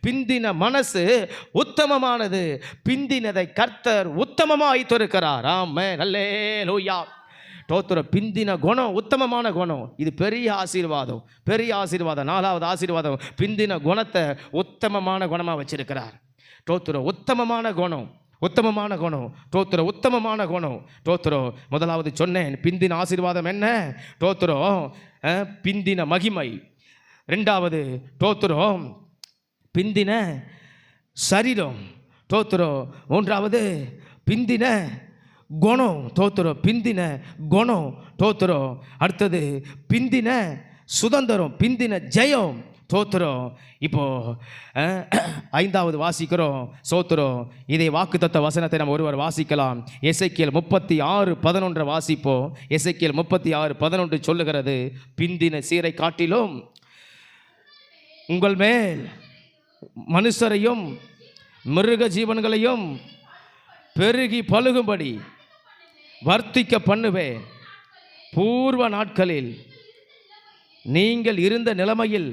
பிந்தின மனசு உத்தமமானது, பிந்தினதை கர்த்தர் உத்தமமாக வைத்திருக்கிறார். ஆமென். அல்லேலூயா. தோத்துற பிந்தின குணம் உத்தமமான குணம். இது பெரிய ஆசீர்வாதம், பெரிய ஆசீர்வாதம். 4வது ஆசீர்வாதம், பிந்தின குணத்தை உத்தமமான குணமாக வச்சிருக்கிறார். தோத்துற உத்தமமான குணம், உத்தமமான குணம். தோத்துற உத்தமமான குணம். தோத்துறோம். முதலாவது சொன்னேன், பிந்தின ஆசீர்வாதம் என்ன? தோத்துறோம் பிந்தின மகிமை. 2வது தோத்துறோம் பிந்தின சரீரம். தோத்துறோம். 3வது பிந்தின குணம். தோத்துறோம் பிந்தின குணம். தோத்துறோம். அடுத்தது பிந்தின சுதந்திரம், பிந்தின ஜெயம். தோத்துறோம். இப்போ 5வது வாசிக்கிறோம். சோத்துறோம். இதை வாக்குத்தத்த வசனத்தை நம்ம ஒருவர் வாசிக்கலாம். எசேக்கியேல் 36:11 வாசிப்போம். எசேக்கியேல் 36:11 சொல்லுகிறது, பிந்தின சீரை காட்டிலும் உங்கள் மேல் மனுஷரையும் மிருக ஜீவன்களையும் பெருகி பழுகும்படி வர்த்திக்க பண்ணுவேன். பூர்வ நாட்களில் நீங்கள் இருந்த நிலைமையில்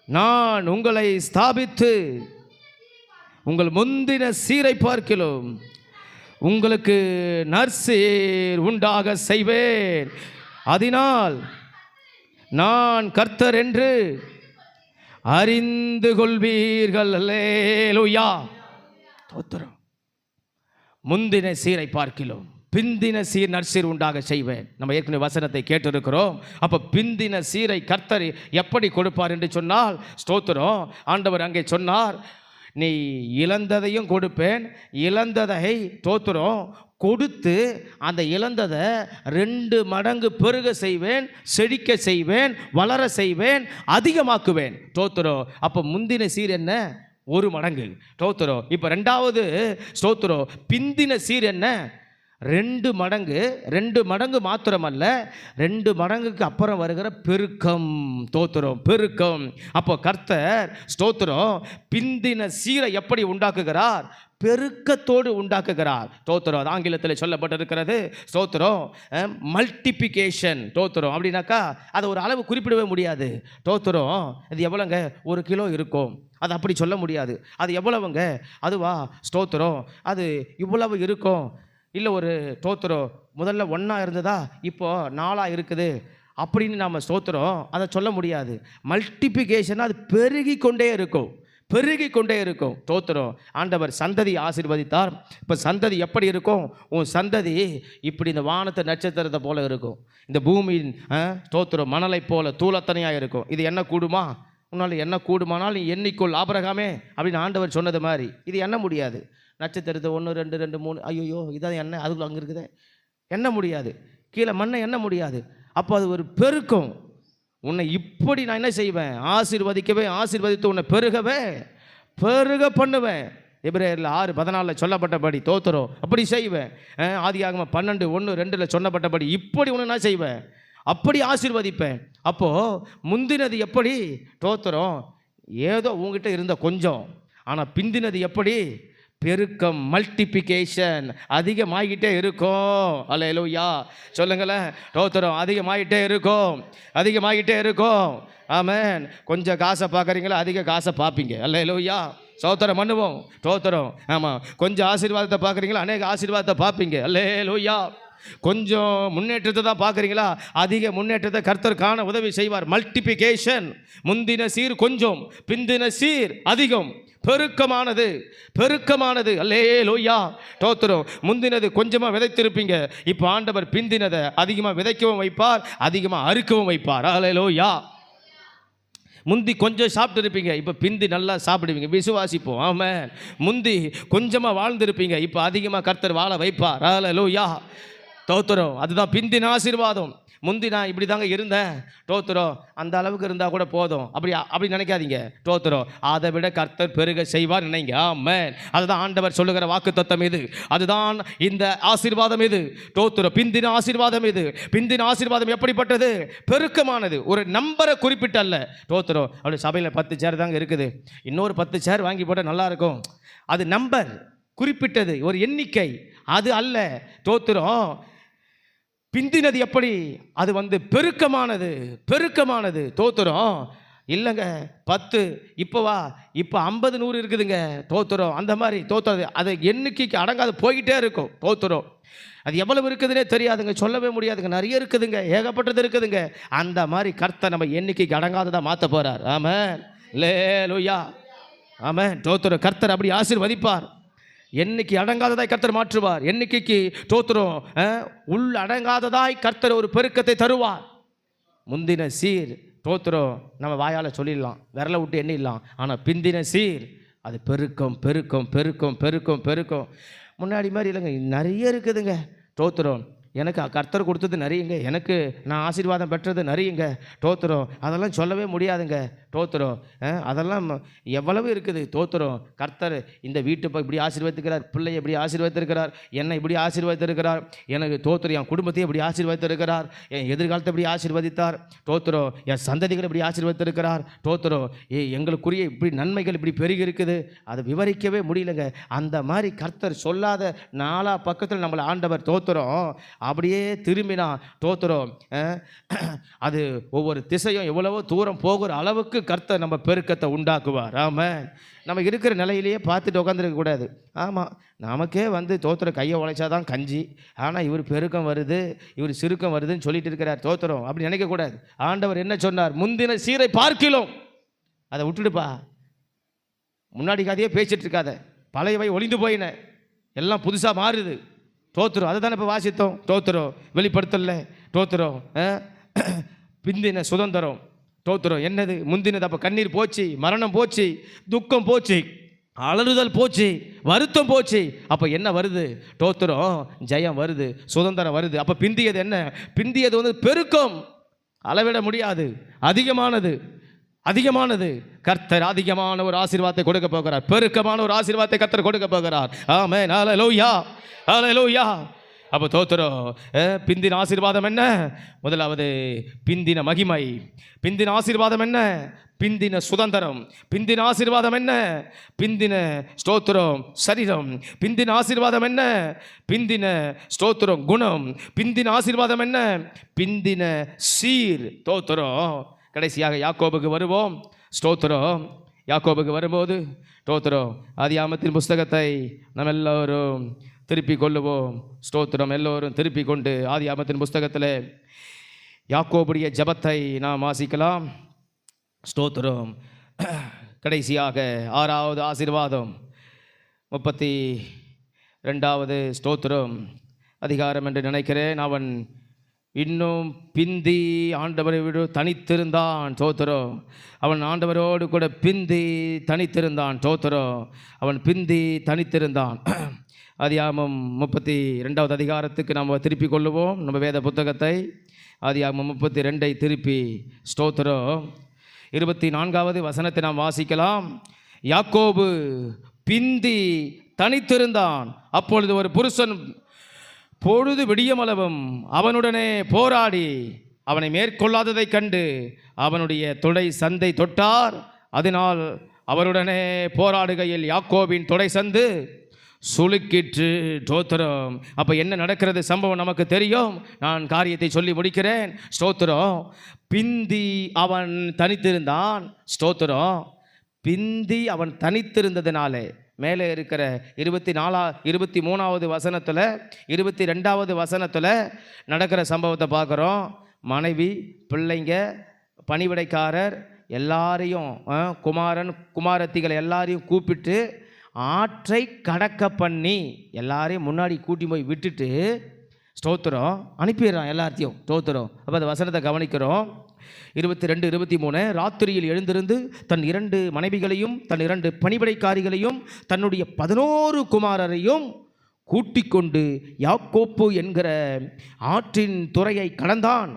நான் உங்களை ஸ்தாபித்து உங்கள் முந்தின சீரை பார்க்கிலும் உங்களுக்கு நற்சீர் உண்டாக செய்வேன். அதனால் நான் கர்த்தர் என்று அறிந்து கொள்வீர்கள். அல்லேலூயா. தோத்திரம். முந்தின சீரை பார்க்கிலும் பிந்தின சீர் நற்சீர் உண்டாக செய்வேன். நம்ம ஏற்கனவே வசனத்தை கேட்டிருக்கிறோம். அப்போ பிந்தின சீரை கர்த்தர் எப்படி கொடுப்பார் என்று சொன்னால், ஸ்தோத்திரம், ஆண்டவர் அங்கே சொன்னார், நீ இழந்ததையும் கொடுப்பேன், இழந்ததை தோத்துறோம் கொடுத்து அந்த இழந்ததை 2 மடங்கு பெருக செய்வேன், செழிக்க செய்வேன், வளர செய்வேன், அதிகமாக்குவேன். தோத்துறோம். அப்போ முந்தின சீர் என்ன? 1 மடங்கு. தோத்துறோம். இப்போ 2வது ஸ்தோத்திரம், பிந்தின சீர் என்ன? 2 மடங்கு. 2 மடங்கு மாத்திரமல்ல, 2 மடங்குக்கு அப்புறம் வருகிற பெருக்கம். தோத்துறோம், பெருக்கம். அப்போ கர்த்தர் ஸ்தோத்திரம் பிந்தின சீரை எப்படி உண்டாக்குகிறார்? பெருக்கத்தோடு உண்டாக்குகிறார். தோத்துறோம். அது ஆங்கிலத்தில் சொல்லப்பட்டிருக்கிறது. ஸ்தோத்திரம் மல்டிபிகேஷன். தோத்துறோம் அப்படின்னாக்கா அதை ஒரு அளவு குறிப்பிடவே முடியாது. தோத்துறோம். இது எவ்வளோங்க? 1 கிலோ இருக்கும், அது அப்படி சொல்ல முடியாது. அது எவ்வளவுங்க? அதுவா? ஸ்தோத்திரம் அது இவ்வளவு இருக்கும். இல்லை ஒரு தோத்துறோம் முதல்ல 1 இருந்ததா இப்போ 4 இருக்குது அப்படின்னு நாம் ஸ்தோத்திரம் அதை சொல்ல முடியாது. மல்டிபிகேஷன் அது பெருகி கொண்டே இருக்கும், பெருகி கொண்டே இருக்கும். தோத்துறோம். ஆண்டவர் சந்ததி ஆசீர்வதித்தார். இப்போ சந்ததி எப்படி இருக்கும்? உன் சந்ததி இப்படி இந்த வானத்தை நட்சத்திரத்தை போல இருக்கும், இந்த பூமியின் தோத்துறோம் மணலை போல தூளத்தனையாக இருக்கும். இது என்ன கூடுமா? உன்னால் என்ன கூடுமானால் நீ எண்ணிக்கொள் ஆபிரகாமே அப்படின்னு ஆண்டவர் சொன்னது மாதிரி இது எண்ண முடியாது. நட்சத்திரத்தை 1 2 2 3 ஐயோ இதான் என்ன, அதுக்குள்ள அங்கே இருக்குது, எண்ண முடியாது. கீழே மண்ணை எண்ண முடியாது. அப்போ அது ஒரு பெருக்கம். உன்னை இப்படி நான் என்ன செய்வேன்? ஆசீர்வதிக்கவே, ஆசீர்வதித்து உன்னை பெருகவே பெருக பண்ணுவேன். எபிரேயரில் 6:14 சொல்லப்பட்டபடி தோத்துறோம் அப்படி செய்வேன். ஆதியாகமம் 12:1-2 சொன்னப்பட்டபடி இப்படி உன்னை நான் செய்வேன், அப்படி ஆசீர்வதிப்பேன். அப்போது முந்தினது எப்படி? தோத்துறோம் ஏதோ உங்ககிட்ட இருந்த கொஞ்சம், ஆனால் பிந்தினது எப்படி? பெருக்கம், மல்டிபிகேஷன், அதிகமாகிட்டே இருக்கும். அல்லேலூயா சொல்லுங்களேன். தோத்துறோம் அதிகமாகிட்டே இருக்கும், அதிகமாகிட்டே இருக்கும். ஆமென். கொஞ்சம் காசை பார்க்குறீங்களா, அதிக காசை பார்ப்பீங்க. அல்லேலூயா சோத்திரம் பண்ணுவோம். தோத்துறோம். ஆமாம். கொஞ்சம் ஆசீர்வாதத்தை பார்க்குறீங்களா, அநேக ஆசீர்வாதத்தை பார்ப்பீங்க. அல்லேலூயா. கொஞ்சம் முன்னேற்றத்தை தான் பார்க்குறீங்களா, அதிக முன்னேற்றத்தை கர்த்தர் காண உதவி செய்வார். மல்டிபிகேஷன். முந்தின சீர் கொஞ்சம், பிந்தின சீர் அதிகம், பெருக்கமானது, பெருக்கமானது. அல்லேலூயா தோத்துறோம். முந்தினது கொஞ்சமாக விதைத்திருப்பீங்க, இப்போ ஆண்டவர் பிந்தினதை அதிகமாக விதைக்கவும் வைப்பார், அதிகமாக அறுக்கவும் வைப்பார். அல்லேலூயா. முந்தி கொஞ்சம் சாப்பிட்டு இருப்பீங்க, இப்போ பிந்தி நல்லா சாப்பிடுவீங்க. விசுவாசிப்போம். ஆமென். முந்தி கொஞ்சமாக வாழ்ந்துருப்பீங்க, இப்போ அதிகமாக கர்த்தர் வாழ வைப்பார். அல்லேலூயா தோத்துறோம். அதுதான் பிந்தின ஆசீர்வாதம். முந்தி நான் இப்படி தாங்க இருந்தேன், தோத்துறோம் அந்த அளவுக்கு இருந்தால் கூட போதும் அப்படி நினைக்காதீங்க. தோத்துறோம் அதை விட கர்த்தர் பெருக செய்வார் நினைங்க. ஆமென். அதுதான் ஆண்டவர் சொல்லுகிற வாக்குத்தத்தம் இது, அதுதான் இந்த ஆசீர்வாதம் இது. தோத்துறோம் பிந்தின ஆசீர்வாதம் இது. பிந்தின ஆசீர்வாதம் எப்படிப்பட்டது? பெருக்கமானது. ஒரு நம்பரை குறிப்பிட்ட அல்ல. தோத்துறோம் அப்படி சபையில் 10 சேர் தாங்க இருக்குது, இன்னொரு 10 சேர் வாங்கி போட்டால் நல்லாயிருக்கும். அது நம்பர், குறிப்பிட்டது ஒரு எண்ணிக்கை, அது அல்ல. தோத்திரம் பிந்தினது எப்படி? அது பெருக்கமானது, பெருக்கமானது. தோத்திரம் இல்லைங்க 10 இப்போவா, இப்போ 50 100 இருக்குதுங்க. தோத்திரம் அந்த மாதிரி தோத்திரம் அது எண்ணிக்கைக்கு அடங்காது போய்கிட்டே இருக்கும். தோத்திரம் அது எவ்வளவு இருக்குதுன்னே தெரியாதுங்க, சொல்லவே முடியாதுங்க. நிறைய இருக்குதுங்க, ஏகப்பட்டது இருக்குதுங்க. அந்த மாதிரி கர்த்தர் நம்ம எண்ணிக்கைக்கு அடங்காததான் மாற்ற போறார். ஆமென், அல்லேலூயா, ஆமென். தோத்திரம் கர்த்தர் அப்படி ஆசீர்வதிப்பார். எண்ணிக்கை அடங்காததாய் கர்த்தர் மாற்றுவார். எண்ணிக்கைக்கு தோத்திரம் உள் அடங்காததாய் கர்த்தர் ஒரு பெருக்கத்தை தருவார். முந்தின சீர் தோத்திரம் நம்ம வாயால் சொல்லிடலாம், விரலை விட்டு எண்ணிடலாம். ஆனால் பிந்தின சீர் அது பெருக்கம், பெருக்கம், பெருக்கம், பெருக்கம், பெருக்கம். முன்னாடி மாதிரி இல்லைங்க, நிறைய இருக்குதுங்க. தோத்திரம் எனக்கு கர்த்தர் கொடுத்தது நிறையங்க, எனக்கு நான் ஆசீர்வாதம் பெற்றது நிறையங்க. தோத்திரம் அதெல்லாம் சொல்லவே முடியாதுங்க. தோத்திரம் அதெல்லாம் எவ்வளவு இருக்குது. தோத்திரம் கர்த்தர் இந்த வீட்டை இப்படி ஆசீர்வதிக்கிறார், பிள்ளையை இப்படி ஆசீர்வதித்திருக்கிறார், என்னை இப்படி ஆசீர்வதித்திருக்கிறார், எனக்கு தோத்திரம் என் குடும்பத்தையும் இப்படி ஆசீர்வதித்திருக்கிறார், என் எதிர்காலத்தை இப்படி ஆசீர்வதித்தார். தோத்திரம் என் சந்ததிகளை இப்படி ஆசீர்வதித்திருக்கிறார். தோத்திரம் எங்களுக்குரிய இப்படி நன்மைகள் இப்படி பெருகி இருக்குது, அதை விவரிக்கவே முடியலங்க. அந்த மாதிரி கர்த்தர் சொல்லாத நாலா பக்கத்தில் நம்மளை ஆண்டவர் தோத்திரம் அப்படியே திரும்பினா தோத்திரம் அது ஒவ்வொரு திசையும் எவ்வளவோ தூரம் போகிற அளவுக்கு கர்த்தர் நம்ம பெருக்கத்தை உண்டாக்குவார். ஆமாம், நம்ம இருக்கிற நிலையிலேயே பார்த்துட்டு உட்காந்துருக்க கூடாது. ஆமாம், நமக்கே தோத்திர கையை உழைச்சாதான் கஞ்சி, ஆனால் இவர் பெருக்கம் வருது, இவர் சிறுக்கம் வருதுன்னு சொல்லிட்டு இருக்கிறார். தோத்திரம் அப்படி நினைக்கக்கூடாது. ஆண்டவர் என்ன சொன்னார்? முந்தின சீரை பார்க்கிலும், அதை விட்டுடுப்பா, முன்னாடி கதையே பேசிட்டு இருக்காத, பழையவை ஒளிந்து போயின, எல்லாம் புதுசாக மாறுது. தோத்திரம் அதை தானே இப்போ வாசித்தோம். தோத்திரம் வெளிப்படுத்தல. தோத்திரம் பிந்தின சுதந்திரம். தோத்திரம் என்னது? முந்தினது. அப்போ கண்ணீர் போச்சு, மரணம் போச்சு, துக்கம் போச்சு, அலறுதல் போச்சு, வருத்தம் போச்சு. அப்போ என்ன வருது? தோத்திரம் ஜெயம் வருது, சுதந்திரம் வருது. அப்போ பிந்தியது என்ன? பிந்தியது பெருக்கம், அளவிட முடியாது, அதிகமானது, அதிகமானது. கர்த்தர் அதிகமான ஒரு ஆசீர்வாதத்தை கொடுக்க போகிறார். பெருக்கமான ஒரு ஆசீர்வாதத்தை கர்த்தர் கொடுக்க போகிறார். ஆமென், ஹல்லேலூயா, ஹல்லேலூயா. அப்போ தோத்திரம் பிந்தின ஆசீர்வாதம் என்ன? முதலாவது பிந்தின மகிமை. பிந்தின ஆசீர்வாதம் என்ன? பிந்தின சுதந்திரம். பிந்தின ஆசீர்வாதம் என்ன? பிந்தின ஸ்தோத்திரம் சரீரம். பிந்தின ஆசீர்வாதம் என்ன? பிந்தின ஸ்தோத்திரம் குணம். பிந்தின ஆசீர்வாதம் என்ன? பிந்தின சீர். தோத்திரம். கடைசியாக யாக்கோபுக்கு வருவோம். ஸ்தோத்திரம் யாக்கோபுக்கு வரும்போது ஸ்தோத்திரம் ஆதியாகமத்தின் புஸ்தகத்தை நம்ம எல்லோரும் திருப்பி கொள்ளுவோம். ஸ்தோத்திரம் எல்லோரும் திருப்பி கொண்டு ஆதியாகமத்தின் புஸ்தகத்தில் யாக்கோபுடைய ஜெபத்தை நாம் வாசிக்கலாம். ஸ்தோத்திரம் கடைசியாக 6வது ஆசீர்வாதம் 32வது ஸ்தோத்திரம் அதிகாரம் என்று நினைக்கிறேன். அவன் இன்னும் பிந்தி ஆண்டவரை விட தனித்திருந்தான். தோத்திரம் அவன் ஆண்டவரோடு கூட பிந்தி தனித்திருந்தான். தோத்திரம் அவன் பிந்தி தனித்திருந்தான். ஆதியாகமம் 32வது அதிகாரத்துக்கு நாம் திருப்பி கொள்ளுவோம் நம்ம வேத புத்தகத்தை. ஆதியாகமம் 32 திருப்பி ஸ்தோத்திரம் 24வது வசனத்தை நாம் வாசிக்கலாம். யாக்கோபு பிந்தி தனித்திருந்தான். அப்பொழுது ஒரு புருஷன் பொழுது விடியமளவும் அவனுடனே போராடி அவனை மேற்கொள்ளாததை கண்டு அவனுடைய தொடை சந்தை தொட்டார். அதனால் அவருடனே போராடுகையில் யாக்கோபின் தொடை சந்து சுளுக்கிற்று. ஸ்தோத்திரம். அப்போ என்ன நடக்கிறது சம்பவம் நமக்கு தெரியும். நான் காரியத்தை சொல்லி முடிக்கிறேன். ஸ்தோத்திரம் பிந்தி அவன் தனித்திருந்தான். ஸ்தோத்திரம் பிந்தி அவன் தனித்திருந்ததினாலே மேலே இருக்கிற 23வது வசனத்தில் 22வது வசனத்தில் நடக்கிற சம்பவத்தை பார்க்குறோம். மனைவி, பிள்ளைங்க, பணிவிடைக்காரர் எல்லாரையும், குமாரன் குமாரத்திகளை எல்லாரையும் கூப்பிட்டு ஆற்றை கடக்க பண்ணி எல்லாரையும் முன்னாடி கூட்டி போய் விட்டுட்டு ஸ்தோத்திரம் அனுப்பிடுறான் எல்லாத்தையும். ஸ்தோத்திரம். அப்போ அந்த வசனத்தை கவனிக்கிறோம். 22, 23 ராத்திரியில் எழுந்திருந்து தன் 2 மனைவிகளையும் தன் 2 பணிவிடைக்காரிகளையும் தன்னுடைய 11 குமாரரையும் கூட்டிக் கொண்டு யாக்கோப்பு என்கிற ஆற்றின் துறையை கடந்தான்.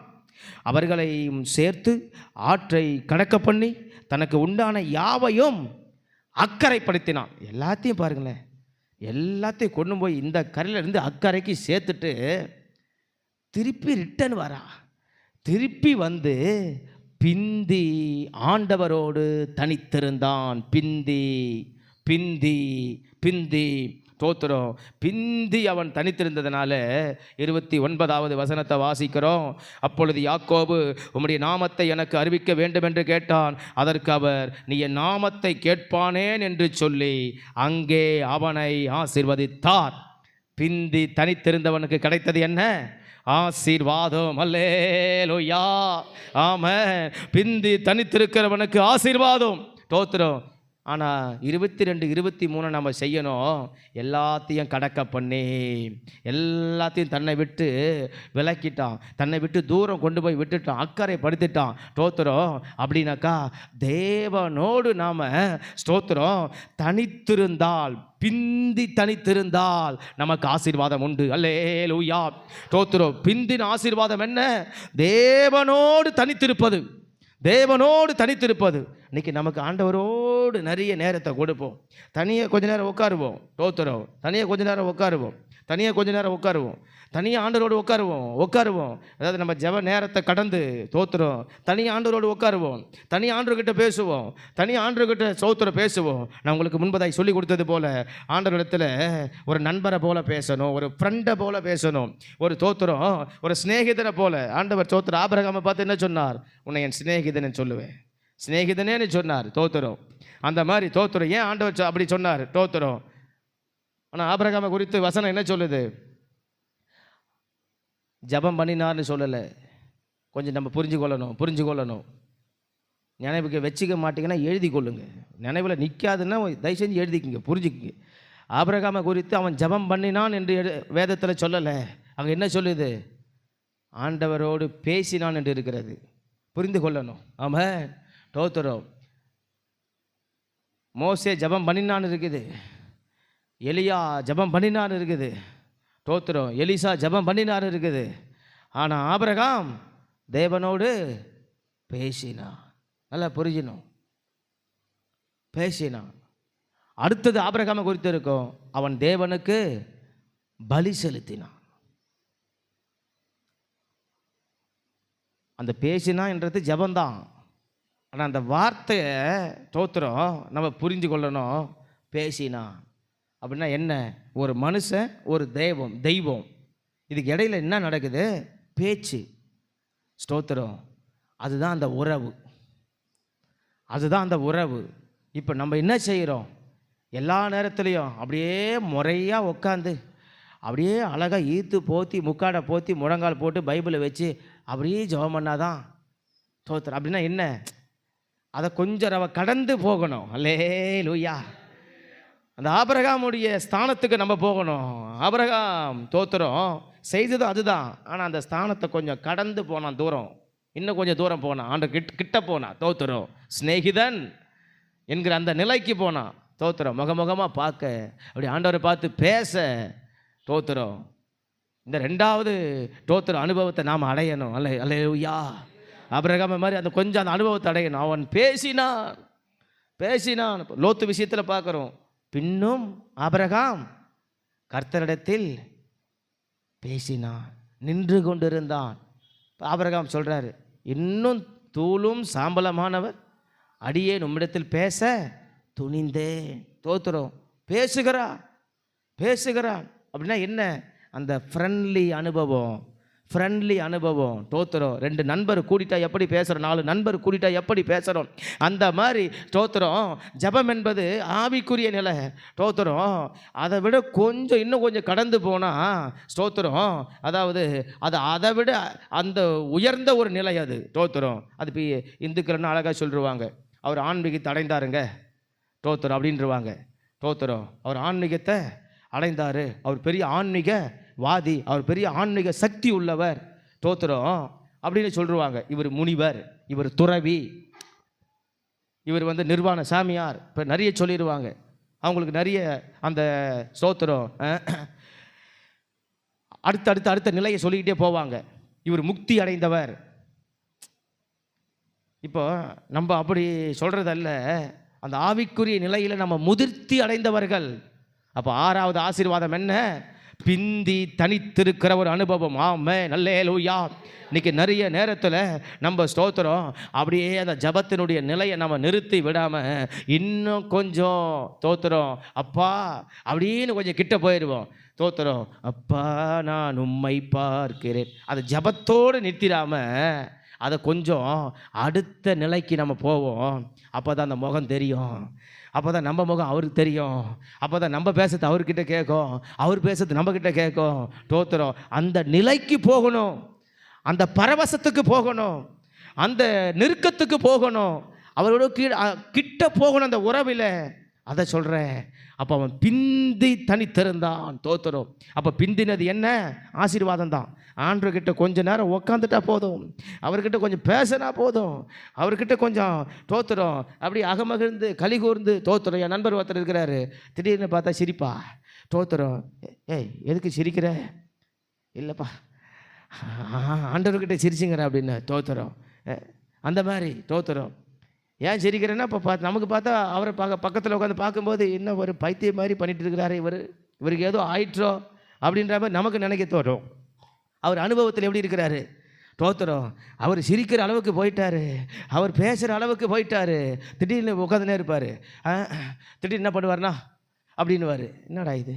அவர்களையும் சேர்த்து ஆற்றை கடக்க பண்ணி தனக்கு உண்டான யாவையும் அக்கறைப்படுத்தினான். எல்லாத்தையும் பாருங்களேன், எல்லாத்தையும் கொண்டு போய் இந்த கரையிலிருந்து அக்கறைக்கு சேர்த்துட்டு திருப்பி ரிட்டர்ன் வரா. திருப்பி பிந்தி ஆண்டவரோடு தனித்திருந்தான். பிந்தி பிந்தி பிந்தி தோத்துறோம். பிந்தி அவன் தனித்திருந்ததுனால 29வது வசனத்தை வாசிக்கிறோம். அப்பொழுது யாக்கோபு உம்முடைய நாமத்தை எனக்கு அறிவிக்க வேண்டும் என்று கேட்டான். அதற்கு அவர், நீ என் நாமத்தை கேட்பானேன் என்று சொல்லி அங்கே அவனை ஆசீர்வதித்தார். பிந்தி தனித்திருந்தவனுக்கு கிடைத்தது என்ன? ஆசீர்வாதம். அல்லேலூயா, ஆமென். பிந்தி தனித்திருக்கிறவனுக்கு ஆசீர்வாதம். தோத்துறோம். ஆனால் 22, 23 நம்ம செய்யணும். எல்லாத்தையும் கடக்க பண்ணி எல்லாத்தையும் தன்னை விட்டு விலக்கிட்டான், தன்னை விட்டு தூரம் கொண்டு போய் விட்டுட்டான், அக்கறை படுத்திட்டான். ஸ்தோத்திரம். அப்படின்னாக்கா தேவனோடு நாம் ஸ்தோத்திரம் தனித்திருந்தால், பிந்தி தனித்திருந்தால் நமக்கு ஆசீர்வாதம் உண்டு. அல்லேலூயா, ஸ்தோத்திரம். பிந்தின ஆசீர்வாதம் என்ன? தேவனோடு தனித்திருப்பது, தேவனோடு தனித்திருப்பது. இன்றைக்கி நமக்கு ஆண்டவரோடு நிறைய நேரத்தை கொடுப்போம். தனியாக கொஞ்ச நேரம் உட்காருவோம். தோத்துறோம். தனியாக கொஞ்ச நேரம் உட்காருவோம். தனியாக கொஞ்ச நேரம் உட்காருவோம். தனியாக ஆண்டவரோடு உட்காருவோம். அதாவது நம்ம ஜெப நேரத்தை கடந்து தோத்துறோம். தனியாக ஆண்டவரோடு உட்காருவோம். தனியாக ஆண்டவர்கிட்ட பேசுவோம். தனியாக ஆண்டவர்கிட்ட சோத்திரம் பேசுவோம். நான் உங்களுக்கு முன்பதாய் சொல்லி கொடுத்தது போல் ஆண்டவரிடத்தில் ஒரு நண்பரை போல பேசணும், ஒரு ஃப்ரெண்டை போல பேசணும், ஒரு தோத்துறோம் ஒரு சிநேகிதனை போல. ஆண்டவர் சோத்திரம் ஆபிரகாமை பார்த்து என்ன சொன்னார்? உன்னை என் சிநேகிதனை சொல்லுவேன், சிநேகிதனேன்னு சொன்னார். தோத்துறோம். அந்த மாதிரி தோத்துறோம். ஏன் ஆண்டவர் அப்படி சொன்னார்? தோத்துறோம். ஆனால் ஆபிரகாமை குறித்து வசனம் என்ன சொல்லுது? ஜபம் பண்ணினார்னு சொல்லலை. கொஞ்சம் நம்ம புரிஞ்சுக்கொள்ளணும். நினைவுக்கு வச்சுக்க மாட்டீங்கன்னா எழுதி கொள்ளுங்க. நினைவில் நிற்காதுன்னா தயவு செஞ்சு எழுதிக்கிங்க, புரிஞ்சுக்கிங்க. ஆபிரகாமை குறித்து அவன் ஜபம் பண்ணினான் என்று வேதத்தில் சொல்லலை. அங்கே என்ன சொல்லுது? ஆண்டவரோடு பேசினான் என்று இருக்கிறது. புரிந்து கொள்ளணும். ஆமாம், தோத்துறோம். மோசே ஜபம் பண்ணினான்னு இருக்குது, எலியா ஜபம் பண்ணினான்னு இருக்குது, தோத்துறோம். எலிசா ஜபம் பண்ணினான்னு இருக்குது. ஆனால் ஆபிரகாம் தேவனோடு பேசினான். நல்லா புரிஞ்சினோம், பேசினான். அடுத்தது ஆபிரகாமை குறித்து இருக்கும், அவன் தேவனுக்கு பலி செலுத்தினான். அந்த பேசினான்ன்றது ஜபந்தான். ஆனால் அந்த வார்த்தையை தோத்துறோம் நம்ம புரிஞ்சு கொள்ளணும். பேசினான் அப்படின்னா என்ன? ஒரு மனுஷன், ஒரு தெய்வம், இதுக்கு இடையில என்ன நடக்குது? பேச்சு. ஸ்தோத்திரம். அதுதான் அந்த உறவு, அதுதான் அந்த உறவு. இப்போ நம்ம என்ன செய்கிறோம்? எல்லா நேரத்துலையும் அப்படியே முறையாக உட்காந்து அப்படியே அழகாக ஈத்து போத்தி முக்காடை போத்தி முழங்கால் போட்டு பைபிளை வச்சு அப்படியே ஜெபம் பண்ணாதான் தோத்துறோம். அப்படின்னா என்ன? அதை கொஞ்சம் கடந்து போகணும். அல்லேலூயா. அந்த ஆபிரகாமுடைய ஸ்தானத்துக்கு நம்ம போகணும். ஆபிரகாம் தோத்துறோம் செய்தது அதுதான். ஆனால் அந்த ஸ்தானத்தை கொஞ்சம் கடந்து போனான், தூரம், இன்னும் கொஞ்சம் தூரம் போனான், ஆண்டு கிட்ட போனான். தோத்துறோம். சிநேகிதன் என்கிற அந்த நிலைக்கு போனான். தோத்துறோம். முகமுகமாக பார்க்க, அப்படி ஆண்டவரை பார்த்து பேச. தோத்துறோம். இந்த 2வது தோத்துற அனுபவத்தை நாம் அடையணும். அல்லேலூயா. ஆபிரகாம் மாதிரி அந்த கொஞ்சம் அந்த அனுபவத்தை அடையணும். அவன் பேசினான். லோத்து விஷயத்தில் பார்க்குறோம். பின்னும் ஆபிரகாம் கர்த்தரிடத்தில் பேசினான், நின்று கொண்டிருந்தான். ஆபிரகாம் சொல்கிறாரு, இன்னும் தூளும் சாம்பலமானவர் அடியேன் உம்மிடத்தில் பேச துணிந்தேன். தோத்துறோம். பேசுகிறான் அப்படின்னா என்ன? அந்த ஃப்ரெண்ட்லி அனுபவம். தோத்துறோம். 2 நண்பர் கூட்டிட்டா எப்படி பேசுகிறோம், 4 நண்பர் கூட்டிட்டா எப்படி பேசுகிறோம், அந்த மாதிரி தோத்துறோம். ஜபம் என்பது ஆவிக்குரிய நிலை. தோத்துறோம். அதை விட இன்னும் கொஞ்சம் கடந்து போனால் ஸ்தோத்திரம், அதாவது அதை விட அந்த உயர்ந்த ஒரு நிலை அது. தோத்துறோம். அது இப்போ இந்துக்கள்னு அழகாக சொல்லிடுவாங்க, அவர் ஆன்மீகத்தை அடைந்தாருங்க தோத்துறோம் அப்படின்றவாங்க. தோத்துறோம். அவர் ஆன்மீகத்தை அடைந்தார், அவர் பெரிய ஆன்மீகவாதி, அவர் பெரிய ஆன்மீக சக்தி உள்ளவர். தோத்துறோம் அப்படின்னு சொல்லுவாங்க. இவர் முனிவர், இவர் துறவி, இவர் நிர்வாண சாமியார், இப்போ நிறைய சொல்லிடுவாங்க. அவங்களுக்கு நிறைய அந்த ஸ்தோத்திரம் அடுத்த நிலையை சொல்லிக்கிட்டே போவாங்க. இவர் முக்தி அடைந்தவர். இப்போ நம்ம அப்படி சொல்கிறதல்ல, அந்த ஆவிக்குரிய நிலையில் நம்ம முதிர்ச்சி அடைந்தவர்கள். அப்போ 6வது ஆசீர்வாதம் என்ன? பிந்தி தனித்திருக்கிற ஒரு அனுபவம். ஆமென், அல்லேலூயா. இன்னைக்கு நிறைய நேரத்தில் நம்ம ஸ்தோத்திரம் அப்படியே அந்த ஜபத்தினுடைய நிலையை நம்ம நிறுத்தி விடாமல் இன்னும் கொஞ்சம் தோத்திரம் அப்பா அப்படின்னு கொஞ்சம் கிட்ட போயிடுவோம். தோத்திரம் அப்பா நான் உம்மை பார்க்கிறேன், அதை ஜபத்தோடு நிறுத்திடாமல் அதை கொஞ்சம் அடுத்த நிலைக்கு நம்ம போவோம். அப்போ தான் அந்த முகம் தெரியும், அப்போ தான் நம்ம முகம் அவருக்கு தெரியும், அப்போ தான் நம்ம பேசுறது அவர்கிட்ட கேட்கும், அவர் பேசுறது நம்மக்கிட்ட கேட்கும். தோத்திரம் அந்த நிலைக்கு போகணும், அந்த பரவசத்துக்கு போகணும், அந்த நெருக்கத்துக்கு போகணும், அவரோட கிட்ட போகணும் அந்த உறவில். அதை சொல்கிறேன். அப்போ அவன் பிந்தி தனித்திருந்தான். தோத்திரம். அப்போ பிந்தினது என்ன? ஆசீர்வாதம் தான். ஆண்டவர்கிட்ட கொஞ்ச நேரம் உக்காந்துட்டா போதும், அவர்கிட்ட கொஞ்சம் பேசினா போதும், அவர்கிட்ட கொஞ்சம் தோத்திரம் அப்படி அகமகிழ்ந்து களி கூர்ந்து. தோத்திரம். என் நண்பர் ஒருத்தர் இருக்கிறாரு, திடீர்னு பார்த்தா சிரிப்பா. தோத்திரம். ஏய் எதுக்கு சிரிக்கிற? இல்லைப்பா ஆண்டவர்கிட்ட சிரிச்சுங்கிற அப்படின்னு. தோத்திரம். அந்த மாதிரி தோத்திரம். ஏன் சிரிக்கிறேன்னா இப்போ நமக்கு பார்த்தா அவரை பக்கத்தில் உட்காந்து பார்க்கும்போது என்ன ஒரு பைத்தியம் மாதிரி பண்ணிட்டு இருக்கிறாரு இவருக்கு ஏதோ ஆயிற்றோ அப்படின்ற மாதிரி நமக்கு நினைக்க தோணும். அவர் அனுபவத்தில் எப்படி இருக்கிறாரு? தோத்திரம். அவர் சிரிக்கிற அளவுக்கு போயிட்டாரு, அவர் பேசுகிற அளவுக்கு போயிட்டாரு. திடீர்னு உட்காந்துனே இருப்பார். திடீர்னு என்ன பண்ணுவார்னா அப்படின்னுவார். என்னடா இது,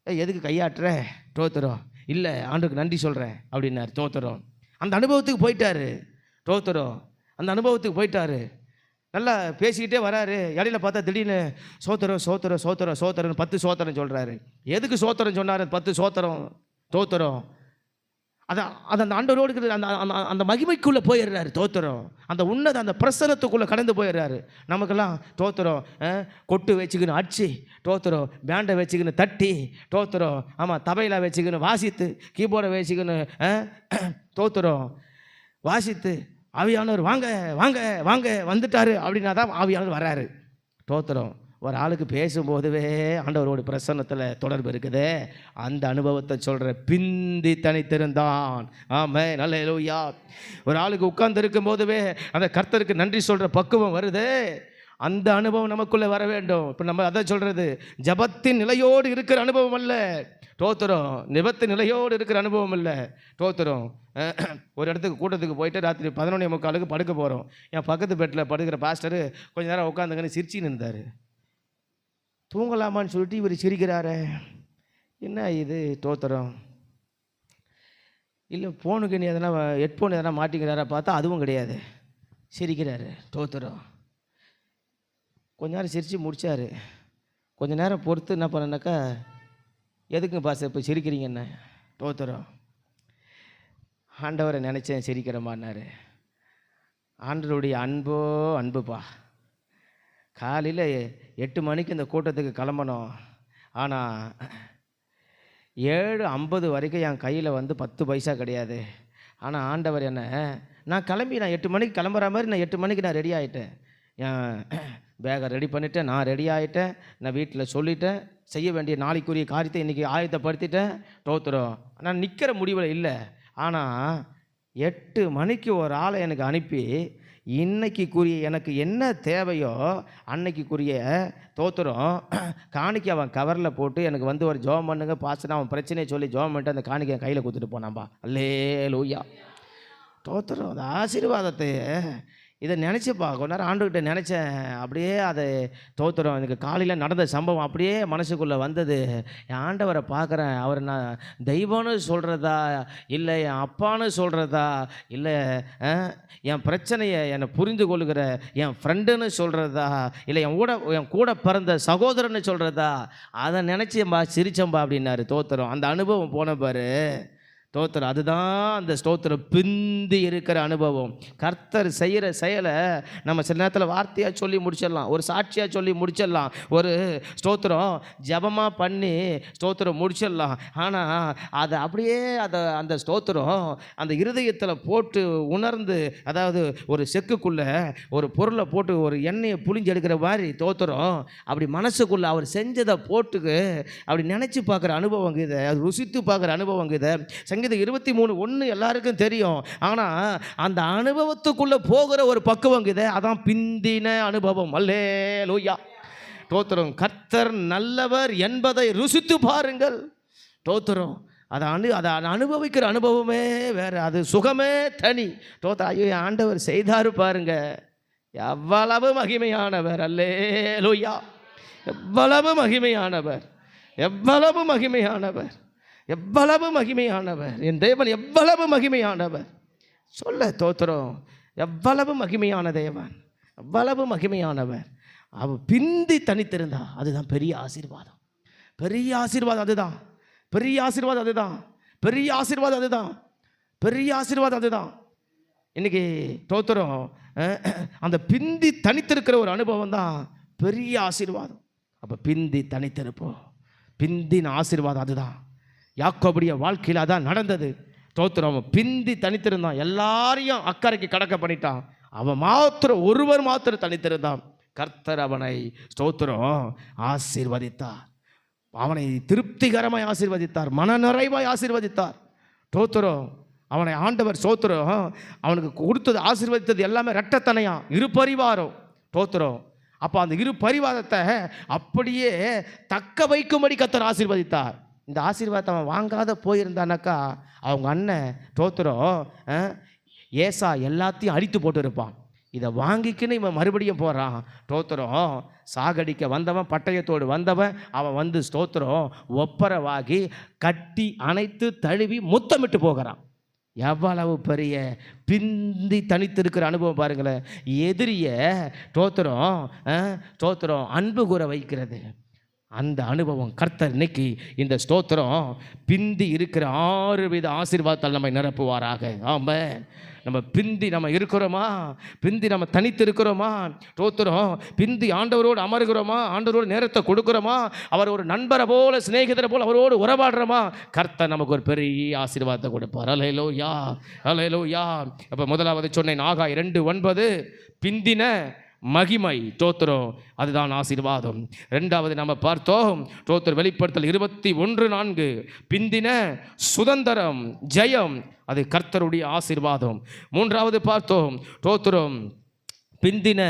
எதுக்கு கையாட்டுற? தோத்திரம். இல்லை ஆண்டுக்கு நன்றி சொல்கிறேன் அப்படின்னாரு. தோத்திரம். அந்த அனுபவத்துக்கு போயிட்டாரு. தோத்திரம். அந்த அனுபவத்துக்கு போயிட்டாரு. நல்லா பேசிக்கிட்டே வராரு. இடையில பார்த்தா திடீர்னு சோத்திரம் சோத்திரம் சோத்திரம் சோத்திரம் 10 சோத்திரம் சொல்கிறாரு. எதுக்கு சோத்திரம் சொன்னார்? 10 சோத்திரம். தோத்திரம். அந்த ஆண்டவரோடு இருக்கிற அந்த மகிமைக்குள்ளே போயிடுறாரு. தோத்திரம். அந்த உன்னத அந்த பிரசனத்துக்குள்ளே கடந்து போயிடுறாரு. நமக்கெல்லாம் தோத்திரம் கொட்டு வச்சுக்கின்னு அடிச்சு, தோத்திரம் பேண்டை வச்சுக்கின்னு தட்டி, தோத்திரம் ஆமாம் தபையில வச்சுக்கின்னு வாசித்து, கீபோர்டை வச்சுக்கின்னு தோத்திரம் வாசித்து, ஆவியானவர் வாங்க வாங்க வாங்க வந்துட்டாரு அப்படின்னா தான் ஆவியானவர் வராரு. தோத்திரம். ஒரு ஆளுக்கு பேசும்போதுவே ஆண்டவரோட பிரசன்னத்தில் தொடர்பு இருக்குது. அந்த அனுபவத்தை சொல்கிற பிந்தி தனித்திருந்தான். ஆமென், அல்லேலூயா. ஒரு ஆளுக்கு உட்கார்ந்து இருக்கும் போதுவே அந்த கர்த்தருக்கு நன்றி சொல்கிற பக்குவம் வருது. அந்த அனுபவம் நமக்குள்ளே வர வேண்டும். இப்போ நம்ம அதை சொல்கிறது ஜபத்தின் நிலையோடு இருக்கிற அனுபவம் அல்ல. தோத்திரம். நிபத்து நிலையோடு இருக்கிற அனுபவம் இல்லை. தோத்திரம். ஒரு இடத்துக்கு கூட்டத்துக்கு போயிட்டு ராத்திரி 11:45 படுக்க போகிறோம். என் பக்கத்து பெட்டில் படுக்கிற பாஸ்டர் கொஞ்ச நேரம் உட்காந்துங்கன்னு சிரிச்சின்னு இருந்தார். தூங்கலாமான்னு சொல்லிட்டு இவர் சிரிக்கிறாரு. என்ன இது? தோத்திரம். இல்லை ஃபோனுக்கு நீ எதனா ஹெட்ஃபோன் எதனா மாட்டிக்கிறாரா பார்த்தா அதுவும் கிடையாது, சிரிக்கிறாரு. தோத்திரம். கொஞ்ச நேரம் சிரித்து முடித்தார். கொஞ்ச நேரம் பொறுத்து என்ன பண்ணனாக்கா, எதுக்குங்க பாஸ் இப்போ சிரிக்கிறீங்க என்ன? தோத்திரம். ஆண்டவரை நினச்சேன் சிரிக்கிறமான்னாரு. ஆண்டவருடைய அன்போ அன்புப்பா. காலையில் 8 மணிக்கு இந்த கூட்டத்துக்கு கிளம்பணும். ஆனால் 7:50 வரைக்கும் என் கையில் 10 பைசா கிடையாது. ஆனால் ஆண்டவர் என்ன, நான் 8 மணிக்கு கிளம்புற மாதிரி நான் 8 மணிக்கு நான் ரெடி ஆகிட்டேன். என் பேகை ரெடி பண்ணிவிட்டேன், நான் ரெடி ஆகிட்டேன், நான் வீட்டில் சொல்லிட்டேன், செய்ய வேண்டிய நாளைக்குரிய காரியத்தை இன்றைக்கி ஆயத்தப்படுத்திட்டேன். தோத்திரம். நான் நிற்கிற முடிவில் இல்லை. ஆனால் 8 மணிக்கு ஒரு ஆளை எனக்கு அனுப்பி இன்னைக்குரிய எனக்கு என்ன தேவையோ அன்னைக்குரிய தோத்திரம் காணிக்கை அவன் கவரில் போட்டு எனக்கு ஒரு ஜெபம் பண்ணுங்க பாஸ்டர், அவன் பிரச்சனையை சொல்லி ஜெபம் பண்ணிட்டு அந்த காணிக்கை கையில் கொடுத்துட்டு போனாம்பா. அல்லேலூயா. தோத்திரம். அந்த ஆசீர்வாதத்தை இதை நினச்சிப்பா கொஞ்ச நேரம் ஆண்டுகிட்ட நினச்சேன். அப்படியே அதை தோத்திரம். எனக்கு காலையில் நடந்த சம்பவம் அப்படியே மனசுக்குள்ளே வந்தது. என் ஆண்டவரை பார்க்குறேன். அவர் நான் தெய்வம்னு சொல்கிறதா, இல்லை என் அப்பான்னு சொல்கிறதா, இல்லை என் பிரச்சனையை என்னை புரிந்து கொள்கிற என் ஃப்ரெண்டுன்னு சொல்கிறதா, இல்லை என் கூட பிறந்த சகோதரன்னு சொல்கிறதா, அதை நினச்சேன்பா சிரிச்சம்பா அப்படின்னாரு. தோத்திரம். அந்த அனுபவம் போன பாரு. ஸ்தோத்திரம். அதுதான் அந்த ஸ்தோத்திரம் பிந்தி இருக்கிற அனுபவம். கர்த்தர் செய்கிற செயலை நம்ம சில நேரத்தில் வார்த்தையாக சொல்லி முடிச்சிடலாம், ஒரு சாட்சியாக சொல்லி முடிச்சிடலாம், ஒரு ஸ்தோத்திரம் ஜபமாக பண்ணி ஸ்தோத்திரம் முடிச்சிடலாம். ஆனால் அதை அப்படியே அந்த ஸ்தோத்திரம் அந்த இருதயத்தில் போட்டு உணர்ந்து, அதாவது ஒரு செக்குக்குள்ளே ஒரு பொருளை போட்டு ஒரு எண்ணெயை புளிஞ்சு எடுக்கிற மாதிரி தோத்திரம் அப்படி மனசுக்குள்ளே அவர் செஞ்சதை போட்டுக்கு அப்படி நினச்சி பார்க்குற அனுபவங்க இதை, அது ருசித்து பார்க்குற அனுபவங்க இதை. சங்கீதம் 23:1 எல்லாருக்கும் தெரியும். ஆனால் அந்த அனுபவத்துக்குள்ளே போகிற ஒரு பக்குவங்க இதை, அதான் பிந்தின அனுபவம். அல்லேலூயா. ஸ்தோத்திரம். கர்த்தர் நல்லவர் என்பதை ருசித்து பாருங்கள். ஸ்தோத்திரம். அதை அனுபவிக்கிற அனுபவமே வேறு, அது சுகமே தனி. ஐயோ ஆண்டவர் செய்தாரு பாருங்க, எவ்வளவு மகிமையானவர். அல்லேலூயா. எவ்வளவு மகிமையானவர், எவ்வளவு மகிமையானவர், எவ்வளவு மகிமையானவர். என் தேவன் எவ்வளவு மகிமையானவர். சொல்ல ஸ்தோத்திரம். எவ்வளவு மகிமையான தேவன், எவ்வளவு மகிமையானவர். அவ பிந்தி தனித்திருந்தா அதுதான் பெரிய ஆசீர்வாதம். பெரிய ஆசீர்வாதம் அதுதான், பெரிய ஆசீர்வாதம் அதுதான், பெரிய ஆசீர்வாதம் அதுதான், பெரிய ஆசீர்வாதம் அதுதான். இன்னைக்கு ஸ்தோத்திரம். அந்த பிந்தி தனித்திருக்கிற ஒரு அனுபவம் தான் பெரிய ஆசீர்வாதம். அப்போ பிந்தி தனித்திருப்போம். பிந்தின ஆசீர்வாதம் அதுதான். யாக்கோபுடைய வாழ்க்கையில் அதான் நடந்தது. ஸ்தோத்திரம். அவன் பிந்தி தனித்திருந்தான், எல்லாரையும் அக்கறைக்கு கடக்க பண்ணிட்டான். அவன் மாத்திரம், ஒருவர் மாத்திரம் தனித்திருந்தான். கர்த்தர் அவனை ஸ்தோத்திரம் ஆசீர்வதித்தார். அவனை திருப்திகரமாய் ஆசீர்வதித்தார், மன நிறைவாய் ஆசீர்வதித்தார். ஸ்தோத்திரம். அவனை ஆண்டவர் ஸ்தோத்திரம் அவனுக்கு கொடுத்தது, ஆசீர்வதித்தது எல்லாமே இரட்டத்தனையா, இரு பரிவாரம். ஸ்தோத்திரம். அப்போ அந்த இரு பரிவாரத்தை அப்படியே தக்க வைக்கும்படி கர்த்தர் ஆசீர்வதித்தார். இந்த ஆசீர்வாதத்தை அவன் வாங்காத போயிருந்தானாக்கா அவங்க அண்ணன் ஸ்தோத்திரம் ஏசா எல்லாத்தையும் அடித்து போட்டு இருப்பான். இதை வாங்கிக்கின்னு இவன் மறுபடியும் போகிறான். ஸ்தோத்திரம். சாகடிக்க வந்தவன், பட்டயத்தோடு வந்தவன், அவன் வந்து ஸ்தோத்திரம் ஒப்பரவாகி கட்டி அணைத்து தழுவி முத்தமிட்டு போகிறான். எவ்வளவு பெரிய பிந்தி தனித்திருக்கிற அனுபவம் பாருங்களேன். எதிரிய ஸ்தோத்திரம் அன்பு கூற வைக்கிறது. அந்த அனுபவம் கர்த்தர் இன்னைக்கு இந்த ஸ்தோத்திரம் பிந்தி இருக்கிற 6 வித ஆசீர்வாதத்தால் நம்மை நிரப்புவாராக. ஆமென். நம்ம பிந்தி நம்ம இருக்கிறோமா, பிந்தி நம்ம தனித்து இருக்கிறோமா, ஸ்தோத்திரம் பிந்தி ஆண்டவரோடு அமருகிறோமா, ஆண்டவரோடு நேரத்தை கொடுக்குறோமா, அவர் ஒரு நண்பரை போல, சிநேகிதரை போல் அவரோடு உறவாடுறோமா, கர்த்தர் நமக்கு ஒரு பெரிய ஆசீர்வாதத்தை கொடுப்பார். அல்லேலூயா, அல்லேலூயா. அப்போ முதலாவது சொன்னேன், ஆகாய் 2:9 பிந்தின மகிமை. ஸ்தோத்திரம். அதுதான் ஆசீர்வாதம். ரெண்டாவது நம்ம பார்த்தோம் ஸ்தோத்திரம் வெளிப்படுத்தல் 21:4 பிந்தின சுதந்திரம், ஜெயம். அது கர்த்தருடைய ஆசீர்வாதம். மூன்றாவது பார்த்தோம் ஸ்தோத்திரம் பிந்தின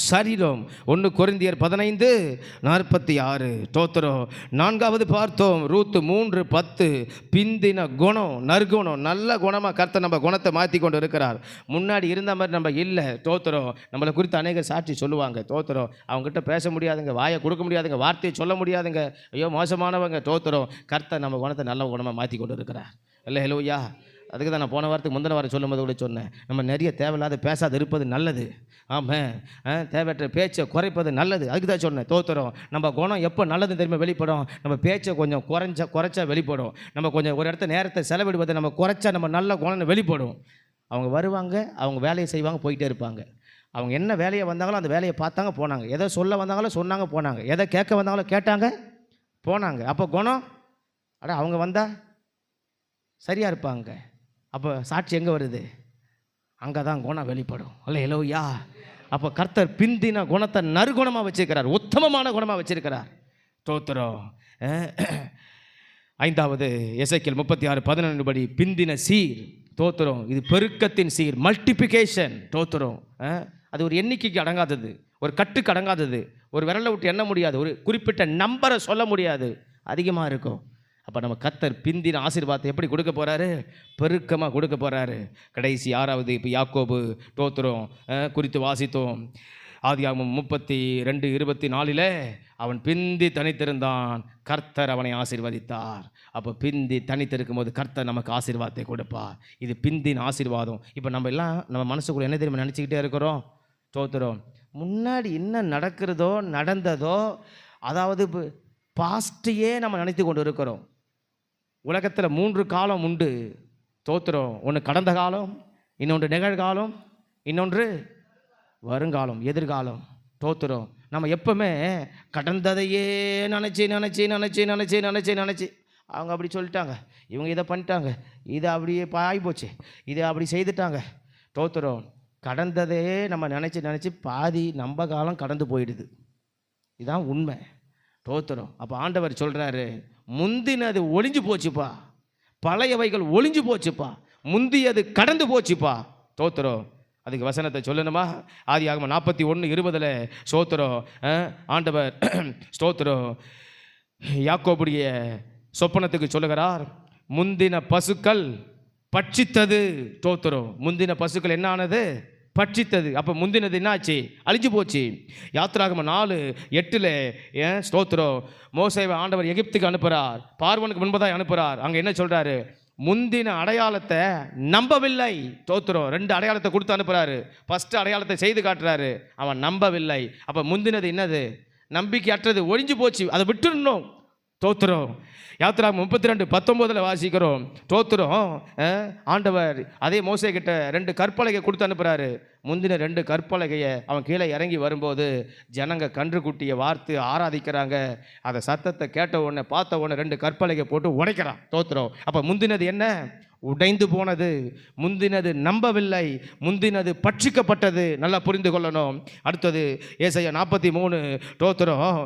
சரீரம், 1 கொரிந்தியர் 15:46 ஸ்தோத்திரம். நான்காவது பார்த்தோம் ரூத் 3:10 பிந்தின குணம், நற்குணம், நல்ல குணமாக கர்த்தர் நம்ம குணத்தை மாற்றி கொண்டு இருக்கிறார். முன்னாடி இருந்த மாதிரி நம்ம இல்லை. ஸ்தோத்திரம். நம்மளை குறித்து அநேக சாட்சி சொல்லுவாங்க. ஸ்தோத்திரம். அவங்ககிட்ட பேச முடியாதுங்க, வாயை கொடுக்க முடியாதுங்க, வார்த்தையை சொல்ல முடியாதுங்க, ஐயோ மோசமானவங்க. ஸ்தோத்திரம். கர்த்தர் நம்ம குணத்தை நல்ல குணமாக மாற்றி கொண்டு இருக்கிறார். அல்லேலூயா. அதுக்கு தான் நான் போன வாரத்துக்கு முந்தின வாரம் சொல்லும் போது கூட சொன்னேன், நம்ம நிறைய தேவையில்லாத பேசாது இருப்பது நல்லது. ஆமாம். தேவையற்ற பேச்சை குறைப்பது நல்லது. அதுக்கு தான் சொன்னேன். ஸ்தோத்திரம். நம்ம குணம் எப்போ நல்லது தெரியுமா வெளிப்படும், நம்ம பேச்சை கொஞ்சம் குறைச்சா வெளிப்படும். நம்ம கொஞ்சம் ஒரு இடத்த நேரத்தை செலவிடுவதை நம்ம குறைச்சா நம்ம நல்ல குணம் வெளிப்படும். அவங்க வருவாங்க, அவங்க வேலையை செய்வாங்க, போயிட்டே இருப்பாங்க. அவங்க என்ன வேலையை வந்தாங்களோ அந்த வேலையை பார்த்தாங்க, போனாங்க. எதை சொல்ல வந்தாங்களோ சொன்னாங்க, போனாங்க. எதை கேட்க வந்தாங்களோ கேட்டாங்க, போனாங்க. அப்போ குணம் அவங்க வந்தால் சரியாக இருப்பாங்க. அப்போ சாட்சி எங்கே வருது, அங்கே தான் குணம் வெளிப்படும். அல்லேலூயா. அப்போ கர்த்தர் பிந்தின குணத்தை நற்குணமாக வச்சிருக்கிறார், உத்தமமான குணமாக வச்சிருக்கிறார். ஸ்தோத்திரம். ஐந்தாவது எசேக்கியேல் 36:11 படி பிந்தின சீர். ஸ்தோத்திரம். இது பெருக்கத்தின் சீர், மல்டிப்ளிகேஷன். ஸ்தோத்திரம். அது ஒரு எண்ணிக்கைக்கு அடங்காதது, ஒரு கட்டுக்கு அடங்காதது, ஒரு விரலை விட்டு எண்ண முடியாது, ஒரு குறிப்பிட்ட நம்பரை சொல்ல முடியாது, அதிகமாக இருக்கும். அப்போ நம்ம கர்த்தர் பிந்தின ஆசீர்வாதத்தை எப்படி கொடுக்க போகிறாரு, பெருக்கமாக கொடுக்க போகிறாரு. கடைசி 6வது இப்போ யாக்கோபு ஸ்தோத்திரம் குறித்து வாசித்தோம். ஆதியாகமம் 32:24 அவன் பிந்தி தனித்திருந்தான், கர்த்தர் அவனை ஆசீர்வதித்தார். அப்போ பிந்தி தனித்திருக்கும் போது கர்த்தர் நமக்கு ஆசீர்வாதத்தை கொடுப்பார். இது பிந்தின் ஆசீர்வாதம். இப்போ நம்ம எல்லாம் நம்ம மனசுக்குள்ள என்ன தெரியுமா நினச்சிக்கிட்டே இருக்கிறோம், ஸ்தோத்திரம் முன்னாடி என்ன நடக்கிறதோ நடந்ததோ, அதாவது பாஸ்ட்டையே நம்ம நினைத்து கொண்டு இருக்கிறோம். உலகத்தில் 3 காலம் உண்டு. ஸ்தோத்திரம். ஒன்று கடந்த காலம், இன்னொன்று நிகழ்காலம், இன்னொன்று வருங்காலம், எதிர்காலம். ஸ்தோத்திரம். நம்ம எப்பவுமே கடந்ததையே நினச்சி அவங்க அப்படி சொல்லிட்டாங்க, இவங்க இதை பண்ணிட்டாங்க, இதை அப்படியே ஆகிப்போச்சு, இதை அப்படி செய்துட்டாங்க. ஸ்தோத்திரம். கடந்ததே நம்ம நினச்சி பாதி நம்ம காலம் கடந்து போயிடுது. இதுதான் உண்மை. ஸ்தோத்திரம். அப்போ ஆண்டவர் சொல்கிறாரு, முந்தினது ஒளிஞ்சு போச்சுப்பா, பழையவைகள் ஒளிஞ்சு போச்சுப்பா, முந்தியது கடந்து போச்சுப்பா. ஸ்தோத்திரம். அதுக்கு வசனத்தை சொல்லணுமா? ஆதியாகமம் 41:20 ஸ்தோத்திரம் ஆண்டவர் ஸ்தோத்திரம் யாக்கோபுடைய சொப்பனத்துக்கு சொல்லுகிறார், முந்தின பசுக்கள் பட்சித்தது. தோத்துரும். முந்தின பசுக்கள் என்ன ஆனது? பட்சித்தது. அப்போ முந்தினது என்னாச்சு? அழிஞ்சு போச்சு. யாத்திராகமம் 4:8 ஸ்தோத்திரம், மோசேவை ஆண்டவர் எகிப்துக்கு அனுப்புகிறார், பார்வோனுக்கு முன்பதாக அனுப்புகிறார். அங்கே என்ன சொல்கிறாரு? முந்தின அடையாளத்தை நம்பவில்லை. தோத்துரும். 2 அடையாளத்தை கொடுத்து அனுப்புகிறாரு. ஃபஸ்ட்டு அடையாளத்தை செய்து காட்டுறாரு, அவன் நம்பவில்லை. அப்போ முந்தினது என்னது? நம்பிக்கை அற்றது, ஒழிஞ்சு போச்சு, அதை விட்டுடணும். தோத்துரும். யாத்திராகமம் 32:19 வாசிக்கிறோம். தோத்துரும். ஆண்டவர் அதே மோசே கிட்ட 2 கற்பலகை கொடுத்து அனுப்புகிறாரு. முந்தின 2 கற்பலகையை அவன் கீழே இறங்கி வரும்போது ஜனங்க கன்றுக்குட்டியை வார்த்து ஆராதிக்கிறாங்க. அதை சத்தத்தை கேட்ட உடனே பார்த்த உடனே 2 கற்பலகை போட்டு உடைக்கிறான். தோத்துரும். அப்போ முந்தினது என்ன? உடைந்து போனது. முந்தினது நம்பவில்லை, முந்தினது பட்சிக்கப்பட்டது. நல்லா புரிந்து கொள்ளணும். அடுத்தது ஏசாயா 43 தோத்துரும்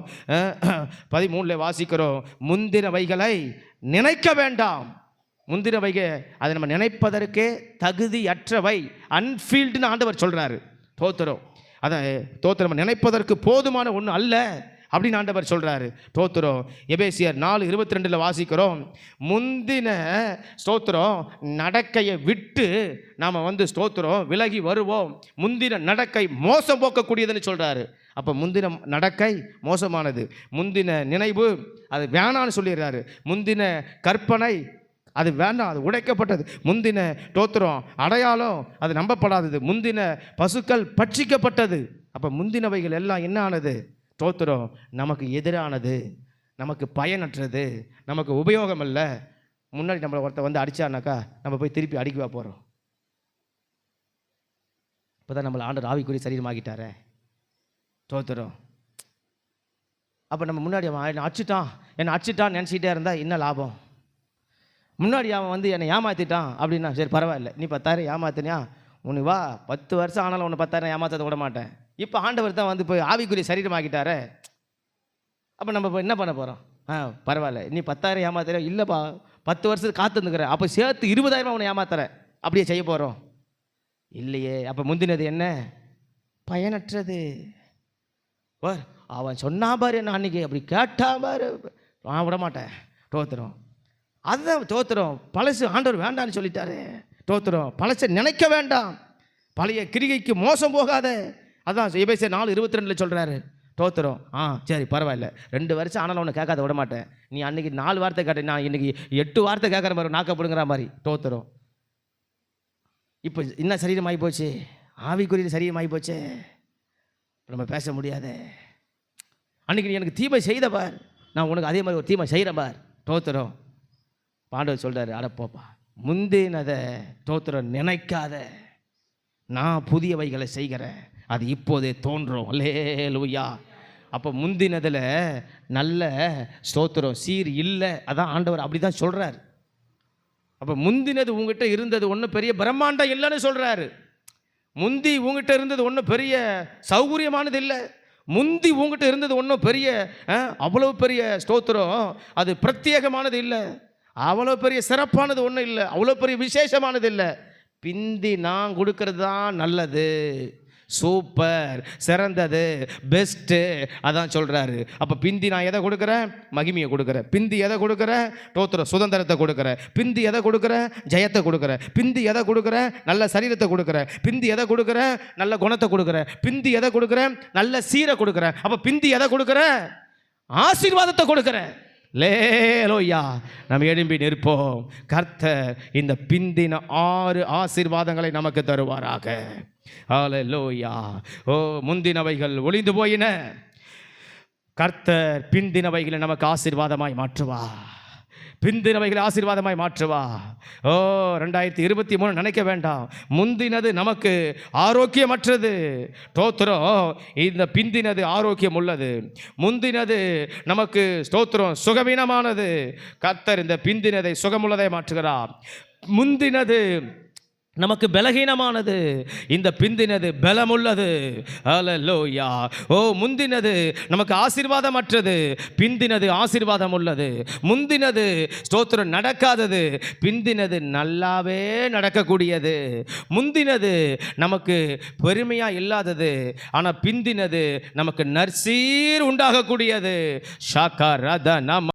13 வாசிக்கிறோம். முந்தினவைகளை நினைக்க வேண்டாம். முந்தினவைகள் அதை நம்ம நினைப்பதற்கே தகுதியற்றவை, அன்ஃபீல்டுன்னு ஆண்டவர் சொல்கிறாரு. தோத்துரும். அதை தோத்துரும் நினைப்பதற்கு போதுமான ஒன்று அல்ல அப்படின்னு ஆண்டவர் சொல்கிறாரு. தோத்துரும். எபேசியர் 4:22 வாசிக்கிறோம். முந்தின ஸ்தோத்திரம் நடக்கையை விட்டு நாம் ஸ்தோத்திரம் விலகி வருவோம். முந்தின நடக்கை மோசம் போக்கக்கூடியதுன்னு சொல்கிறாரு. அப்போ முந்தின நடக்கை மோசமானது, முந்தின நினைவு அது வேணான்னு சொல்லிடுறாரு. முந்தின கற்பனை அது வேண்டாம், அது உடைக்கப்பட்டது. முந்தின தோத்திரம் அடையாளம் அது நம்பப்படாதது. முந்தின பசுக்கள் பட்சிக்கப்பட்டது. அப்போ முந்தினவைகள் எல்லாம் என்ன ஆனது? தோத்துரும். நமக்கு எதிரானது, நமக்கு பயனற்றது, நமக்கு உபயோகம் இல்லை. முன்னாடி நம்மளை ஒருத்தர் அடித்தானாக்கா நம்ம போய் திருப்பி அடிக்கவா போகிறோம்? இப்போ தான் நம்மளை ஆண்டவர் ஆவிக்குரிய சரீரமாகிட்டாரே. தோத்துரும். அப்போ நம்ம முன்னாடி அவன் என்னை அடிச்சிட்டான்னு நினச்சிக்கிட்டே இருந்தால் என்ன லாபம்? முன்னாடி அவன் என்னை ஏமாற்றிட்டான் அப்படின்னா சரி பரவாயில்ல, நீ 10,000 ஏமாத்தினியா, உனக்கு வா 10 வருஷம் ஆனாலும் உன்னை 10,000 ஏமாற்ற விட மாட்டேன். இப்போ ஆண்டவர் தான் போய் ஆவிக்குரிய சரீரமாக்கிட்டாரே. அப்போ நம்ம இப்போ என்ன பண்ண போகிறோம்? பரவாயில்ல, நீ 10,000 ஏமாத்துற, இல்லைப்பா 10 வருஷத்துக்கு காத்துந்துக்கிற, அப்போ சேர்த்து 20,000 உன்னை ஏமாத்துற, அப்படியே செய்ய போகிறோம் இல்லையே. அப்போ முந்தினது என்ன? பயனற்றது. அவன் சொன்னா பாரு, நான் அன்றைக்கி அப்படி கேட்டா பாரு, நான் விட மாட்டேன். தோத்துரும். அதுதான் தோத்துரும். பழசு ஆண்டவர் வேண்டான்னு சொல்லிட்டாரு. தோத்துரும். பழசை நினைக்க வேண்டாம், பழைய கிரிகைக்கு மோசம் போகாத. அதான் எபேசியர் 4:22 சொல்கிறாரு. தோத்துரும். சரி பரவாயில்ல, 2 வருஷம் ஆனாலும் உன்னை கேட்காத விட மாட்டேன். நீ அன்றைக்கி 4 வார்த்தை கேட்ட, நான் இன்றைக்கி 8 வார்த்தை கேட்குற மாதிரி நாக்கப்படுங்கிற மாதிரி. தோத்துரும். இப்போ என்ன சரீரமாகி போச்சு? ஆவிக்குரிய சரீரமாகி போச்சு. நம்ம பேச முடியாது. அன்றைக்கி நீ எனக்கு தீமை செய்த பார், நான் உனக்கு அதே மாதிரி ஒரு தீமை செய்கிறேன் பார். தோத்துரும். பாண்டவர் சொல்கிறாரு, அடப்போப்பா, முந்தினதை தோத்துரும் நினைக்காத, நான் புதியவைகளை செய்கிறேன், அது இப்போதே தோன்றும். அல்லேலூயா. அப்போ முந்தினதில் நல்ல ஸ்தோத்திரம் சீர் இல்லை. அதான் ஆண்டவர் அப்படி தான் சொல்கிறார். அப்போ முந்தினது உங்ககிட்ட இருந்தது ஒன்றும் பெரிய பிரம்மாண்டம் இல்லைன்னு சொல்கிறாரு. முந்தி உங்ககிட்ட இருந்தது ஒன்றும் பெரிய சௌகரியமானது இல்லை. முந்தி உங்ககிட்ட இருந்தது ஒன்றும் பெரிய அவ்வளோ பெரிய ஸ்தோத்திரம் அது பிரத்யேகமானது இல்லை. அவ்வளோ பெரிய சிறப்பானது ஒன்றும் இல்லை, அவ்வளோ பெரிய விசேஷமானது இல்லை. பிந்தி நான் கொடுக்கறது தான் நல்லது, சூப்பர், சிறந்தது, பெஸ்ட்டு. அதான் சொல்கிறாரு. அப்போ பிந்தி நான் எதை கொடுக்குறேன்? மகிமையை கொடுக்குறேன். பிந்தி எதை கொடுக்குறேன்? தோத்திரம் சுதந்திரத்தை கொடுக்குறேன். பிந்தி எதை கொடுக்குறேன்? ஜெயத்தை கொடுக்குறேன். பிந்தி எதை கொடுக்குறேன்? நல்ல சரீரத்தை கொடுக்குறேன். பிந்தி எதை கொடுக்குறேன்? நல்ல குணத்தை கொடுக்குறேன். பிந்தி எதை கொடுக்குறேன்? நல்ல சீரை கொடுக்குறேன். அப்போ பிந்தி எதை கொடுக்குறேன்? ஆசீர்வாதத்தை கொடுக்குறேன். லேலோயா. நம்ம எழும்பி நிற்போம். கர்த்தர் இந்த பிந்தின 6 ஆசீர்வாதங்களை நமக்கு தருவாராக. ஹல்லேலூயா. முந்தினவைகள் ஒளிந்து போயின, கர்த்தர் பிந்தினவைகளை நமக்கு ஆசீர்வாதமாய் மாற்றுவா. பிந்தினவைகளை ஆசீர்வாதமாய் மாற்றுவா. 2023 நினைக்க வேண்டாம், முந்தினது நமக்கு ஆரோக்கியமற்றது. ஸ்தோத்திரம். இந்த பிந்தினது ஆரோக்கியம் உள்ளது. முந்தினது நமக்கு ஸ்தோத்திரம் சுகவீனமானது. கர்த்தர் இந்த பிந்தினதை சுகமுள்ளதை மாற்றுகிறார். முந்தினது நமக்கு பலகீனமானது, இந்த பிந்தினது பலமுள்ளது. ஹல்லேலூயா. முந்தினது நமக்கு ஆசீர்வாதமற்றது, பிந்தினது ஆசீர்வாதம் உள்ளது. முந்தினது ஸ்தோத்திரம் நடக்காதது, பிந்தினது நல்லாவே நடக்கக்கூடியது. முந்தினது நமக்கு பெருமையாக இல்லாதது, ஆனால் பிந்தினது நமக்கு நற்சீர் உண்டாகக்கூடியது. ஷாக்கா ரத நம